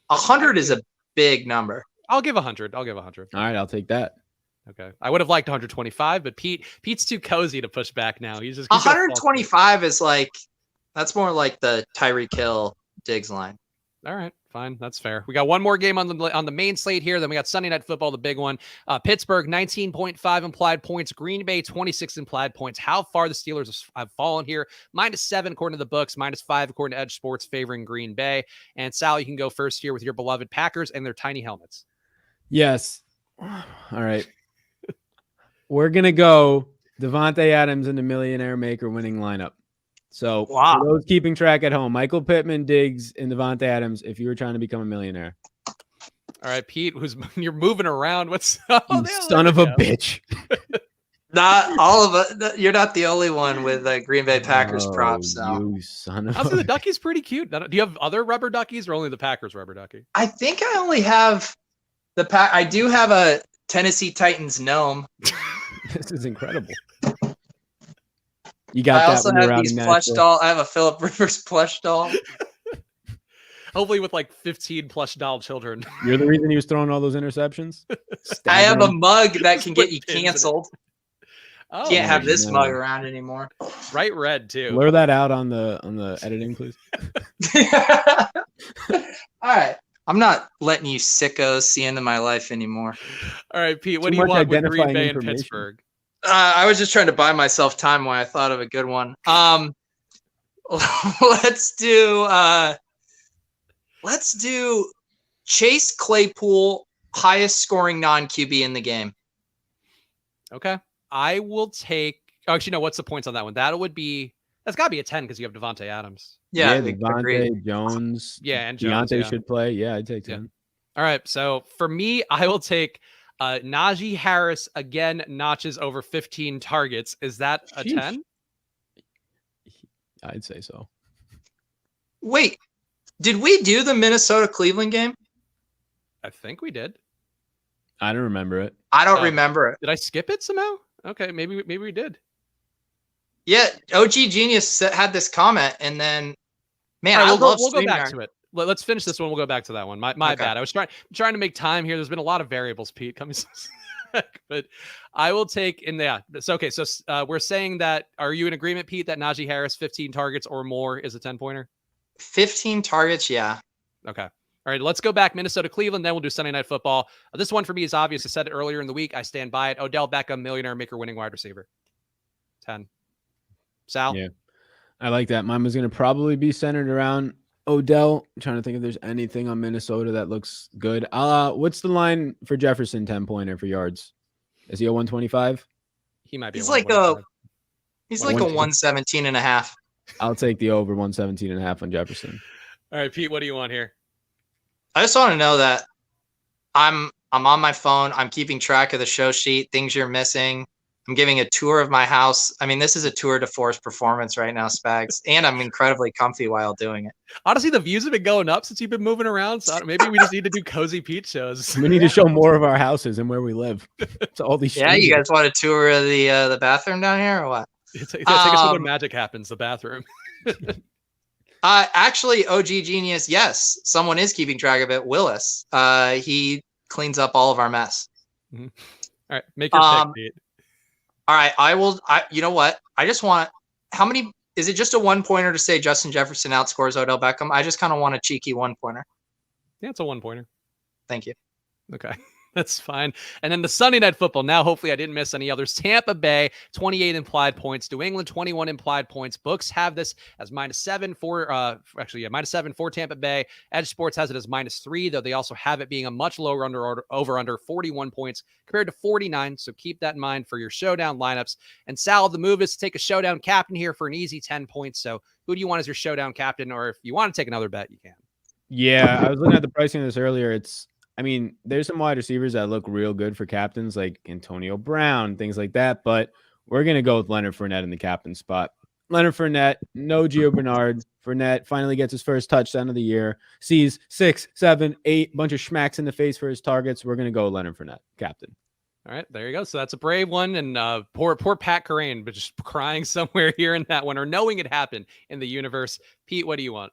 100 is a big number. I'll give 100. All right, I'll take that. Okay. I would have liked 125, but Pete's too cozy to push back now. He's 125 is like, that's more like the Tyreek Hill Diggs line. All right, fine. That's fair. We got one more game on the main slate here. Then we got Sunday Night Football, the big one. Pittsburgh, 19.5 implied points. Green Bay, 26 implied points. How far the Steelers have fallen here? -7 according to the books, -5 according to Edge Sports, favoring Green Bay. And Sal, you can go first here with your beloved Packers and their tiny helmets. Yes. All right. We're going to go Devonte Adams in the Millionaire Maker winning lineup. So for those keeping track at home, Michael Pittman, Diggs, and Devonte Adams if you were trying to become a millionaire. All right, Pete, you're moving around. Son of a bitch. Not all of it. You're not the only one with Green Bay Packers props. So. You son of the ducky's pretty cute. Do you have other rubber duckies or only the Packers rubber ducky? I think I only have I do have a Tennessee Titans gnome. This is incredible. You got I that also have these plush doll. I have a Phillip Rivers plush doll. Hopefully with like 15 plush doll children. You're the reason he was throwing all those interceptions? I have a mug that can get you canceled. Oh, can't have this mug around anymore. Bright red too. Blur that out on the editing, please. All right. I'm not letting you sickos see into my life anymore. All right, Pete, what do you want with Green Bay and Pittsburgh? I was just trying to buy myself time while I thought of a good one. Let's do Chase Claypool, highest scoring non-QB in the game. Okay. I will take actually no, what's the points on that one? That's got to be a 10 because you have Devonte Adams. Yeah, Devonte, Jones. Yeah, and Jones. Deontay should play. Yeah, I'd take 10. Yeah. All right. So for me, I will take Najee Harris again, notches over 15 targets. Is that a 10? I'd say so. Wait, did we do the Minnesota-Cleveland game? I think we did. I don't remember it. I don't remember it. Did I skip it somehow? Okay, maybe we did. Yeah, OG Genius had this comment, and then, man, right, we'll go back to it. Let's finish this one. We'll go back to that one. My bad. I was trying to make time here. There's been a lot of variables, Pete, coming, but I will take in there. It's okay. So we're saying that. Are you in agreement, Pete, that Najee Harris 15 targets or more is a 10-pointer? 15 targets, yeah. Okay. All right. Let's go back Minnesota, Cleveland. Then we'll do Sunday Night Football. This one for me is obvious. I said it earlier in the week. I stand by it. Odell Beckham, Millionaire Maker, winning wide receiver. 10. Sal? Yeah, I like that. Mine was going to probably be centered around Odell. I'm trying to think if there's anything on Minnesota that looks good. What's the line for Jefferson 10-pointer for yards? Is he a 125? He might be. He's like a 117 and a half. I'll take the over 117 and a half on Jefferson. All right, Pete, what do you want here? I just want to know that I'm on my phone. I'm keeping track of the show sheet, things you're missing. I'm giving a tour of my house. I mean, this is a tour de force performance right now, Spags, and I'm incredibly comfy while doing it. Honestly, the views have been going up since you've been moving around. So maybe we just need to do Cozy Pete shows. We need to show more of our houses and where we live. To all these. Yeah, you guys want a tour of the bathroom down here or what? Take us to when magic happens. The bathroom. Actually, OG Genius, yes, someone is keeping track of it. Willis. He cleans up all of our mess. Mm-hmm. All right, make your pick, Pete. All right, you know what? I just want, how many, is it just a 1-pointer to say Justin Jefferson outscores Odell Beckham? I just kind of want a cheeky 1-pointer. Yeah, it's a 1-pointer. Thank you. Okay. That's fine. And then the Sunday Night Football. Now, hopefully I didn't miss any others. Tampa Bay, 28 implied points. New England, 21 implied points. Books have this as -7 for, -7 for Tampa Bay. Edge Sports has it as -3, though they also have it being a much lower over 41 points compared to 49. So keep that in mind for your showdown lineups. And Sal, the move is to take a showdown captain here for an easy 10 points. So who do you want as your showdown captain? Or if you want to take another bet, you can. Yeah, I was looking at the pricing of this earlier. There's some wide receivers that look real good for captains, like Antonio Brown, things like that. But we're going to go with Leonard Fournette in the captain spot. Leonard Fournette, no Gio Bernard. Fournette finally gets his first touchdown of the year, sees 6, 7, 8, bunch of schmacks in the face for his targets. We're going to go Leonard Fournette, captain. All right, there you go. So that's a brave one. And poor Pat Corain, but just crying somewhere here in that one or knowing it happened in the universe. Pete, what do you want?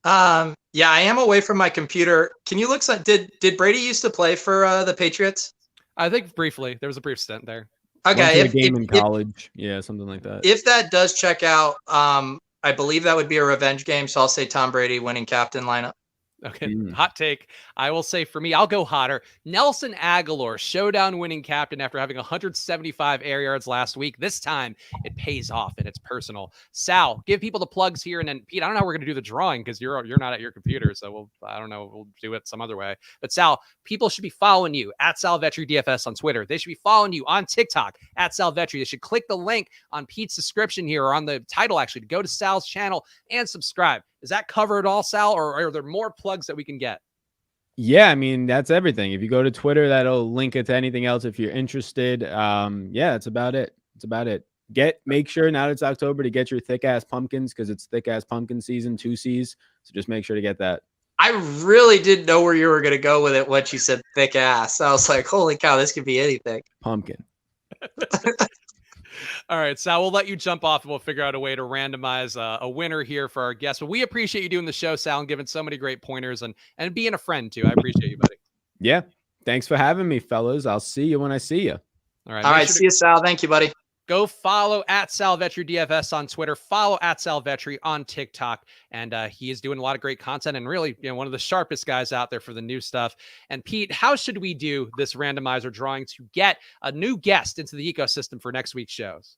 Yeah, I am away from my computer. Can you look? Did Brady used to play for the Patriots? I think briefly. There was a brief stint there. Okay, a game in college, yeah, something like that. If that does check out, I believe that would be a revenge game. So I'll say Tom Brady winning captain lineup. Okay, hot take. I will say for me, I'll go hotter. Nelson Aguilar, showdown winning captain after having 175 air yards last week. This time it pays off and it's personal. Sal, give people the plugs here, and then Pete, I don't know how we're gonna do the drawing because you're not at your computer, so I don't know, we'll do it some other way. But Sal, people should be following you at Sal Vetri DFS on Twitter. They should be following you on TikTok at Sal Vetri. They should click the link on Pete's description here or on the title actually to go to Sal's channel and subscribe. Does that cover it all, Sal, or are there more plugs that we can get? Yeah, I mean, that's everything. If you go to Twitter, that'll link it to anything else if you're interested. Yeah, that's about it. It's about it. Make sure now that it's October to get your thick ass pumpkins because it's thick ass pumpkin season, 2 C's. So just make sure to get that. I really didn't know where you were going to go with it when you said thick ass. I was like, holy cow, this could be anything. Pumpkin. All right, Sal, we'll let you jump off and we'll figure out a way to randomize a winner here for our guests. But we appreciate you doing the show, Sal, and giving so many great pointers and being a friend too. I appreciate you, buddy. Yeah. Thanks for having me, fellas. I'll see you when I see you. All right. All right. See you, Sal. Thank you, buddy. Go follow at Sal Vetri DFS on Twitter. Follow at Sal Vetri on TikTok. And he is doing a lot of great content and really, one of the sharpest guys out there for the new stuff. And Pete, how should we do this randomizer drawing to get a new guest into the ecosystem for next week's shows?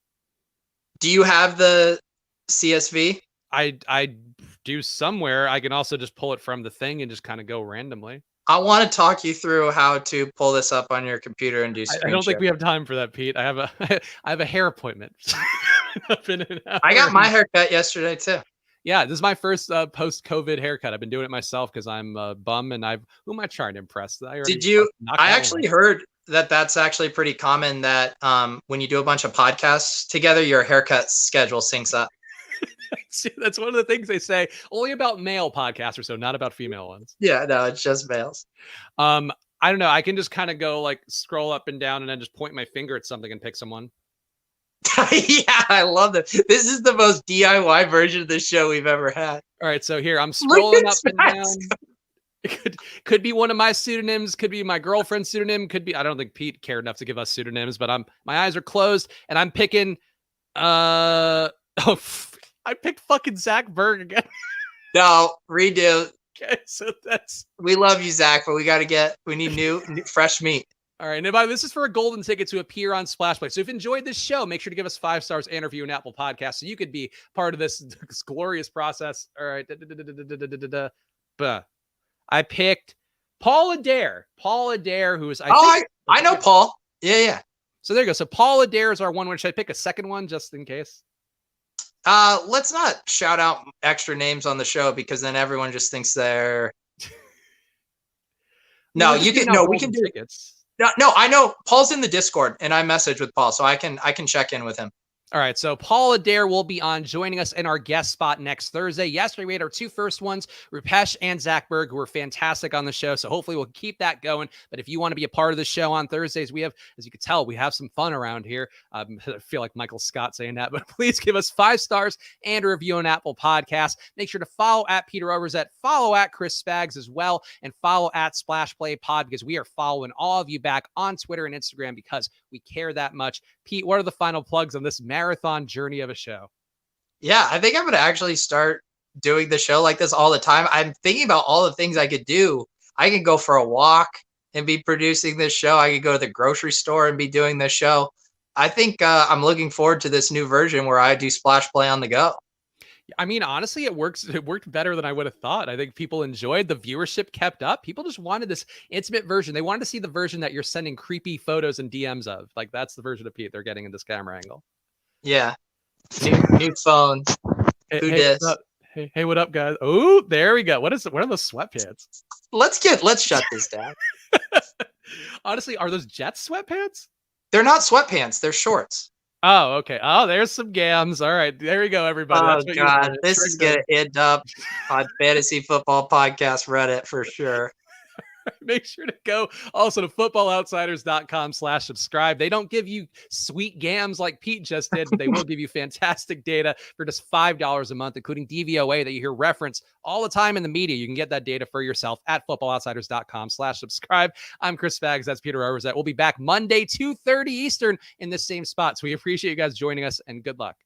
Do you have the CSV? I do somewhere. I can also just pull it from the thing and just kind of go randomly. I want to talk you through how to pull this up on your computer and do screen I don't share. think we have time for that, Pete. I have a hair appointment. I got my haircut yesterday too. Yeah, this is my first post-COVID haircut. I've been doing it myself because I'm a bum and who am I trying to impress? I actually heard that that's actually pretty common that when you do a bunch of podcasts together, your haircut schedule syncs up. That's one of the things they say only about male podcasters, so not about female ones. Yeah, no, it's just males. I don't know. I can just kind of go like scroll up and down and then just point my finger at something and pick someone. Yeah, I love that. This is the most DIY version of the show we've ever had. All right, so here I'm scrolling up and down. It could be one of my pseudonyms, could be my girlfriend's pseudonym, could be I don't think Pete cared enough to give us pseudonyms, but my eyes are closed and I'm picking I picked fucking Zach Berg again. No, redo. Okay, so we love you, Zach, but we need new fresh meat. All right, and this is for a golden ticket to appear on Splash Play. So if you enjoyed this show, make sure to give us 5 stars and review an Apple Podcast so you could be part of this glorious process. All right. I picked Paul Adair. Paul Adair, who is I know Paul. Yeah. So there you go. So Paul Adair is our one winner. Should I pick a second one just in case? Let's not shout out extra names on the show because then everyone just thinks they're. No, we can do tickets. No, I know Paul's in the Discord and I message with Paul, so I can check in with him. All right, so Paul Adair will be on joining us in our guest spot next Thursday. Yesterday, we had our 2 first ones, Rupesh and Zach Berg, who were fantastic on the show. So hopefully we'll keep that going. But if you want to be a part of the show on Thursdays, we have, as you can tell, we have some fun around here. I feel like Michael Scott saying that, but please give us 5 stars and a review on Apple Podcasts. Make sure to follow at Peter Overzet, follow at Chris Spags as well, and follow at Splash Play Pod because we are following all of you back on Twitter and Instagram because we care that much. Pete, what are the final plugs on this marathon journey of a show? Yeah, I think I'm going to actually start doing the show like this all the time. I'm thinking about all the things I could do. I could go for a walk and be producing this show. I could go to the grocery store and be doing this show. I think I'm looking forward to this new version where I do Splash Play on the go. I mean, honestly, it worked better than I would have thought. I think people enjoyed the viewership kept up. People just wanted this intimate version. They wanted to see the version that you're sending creepy photos and DMs of. Like that's the version of Pete they're getting in this camera angle. Yeah. New phone. Who dis? Hey, what up, guys? Oh, there we go. What are those sweatpants? Let's shut this down. Honestly, are those Jets sweatpants? They're not sweatpants. They're shorts. Oh, okay. Oh, there's some gams. All right. There you go, everybody. Oh That's what you're God, doing. this is gonna end up on Fantasy Football Podcast Reddit for sure. Make sure to go also to footballoutsiders.com/subscribe. They don't give you sweet gams like Pete just did, but they will give you fantastic data for just $5 a month, including DVOA that you hear referenced all the time in the media. You can get that data for yourself at footballoutsiders.com/subscribe. I'm Chris Spags. That's Peter Overzet. We'll be back Monday, 2:30 Eastern in this same spot. So we appreciate you guys joining us, and good luck.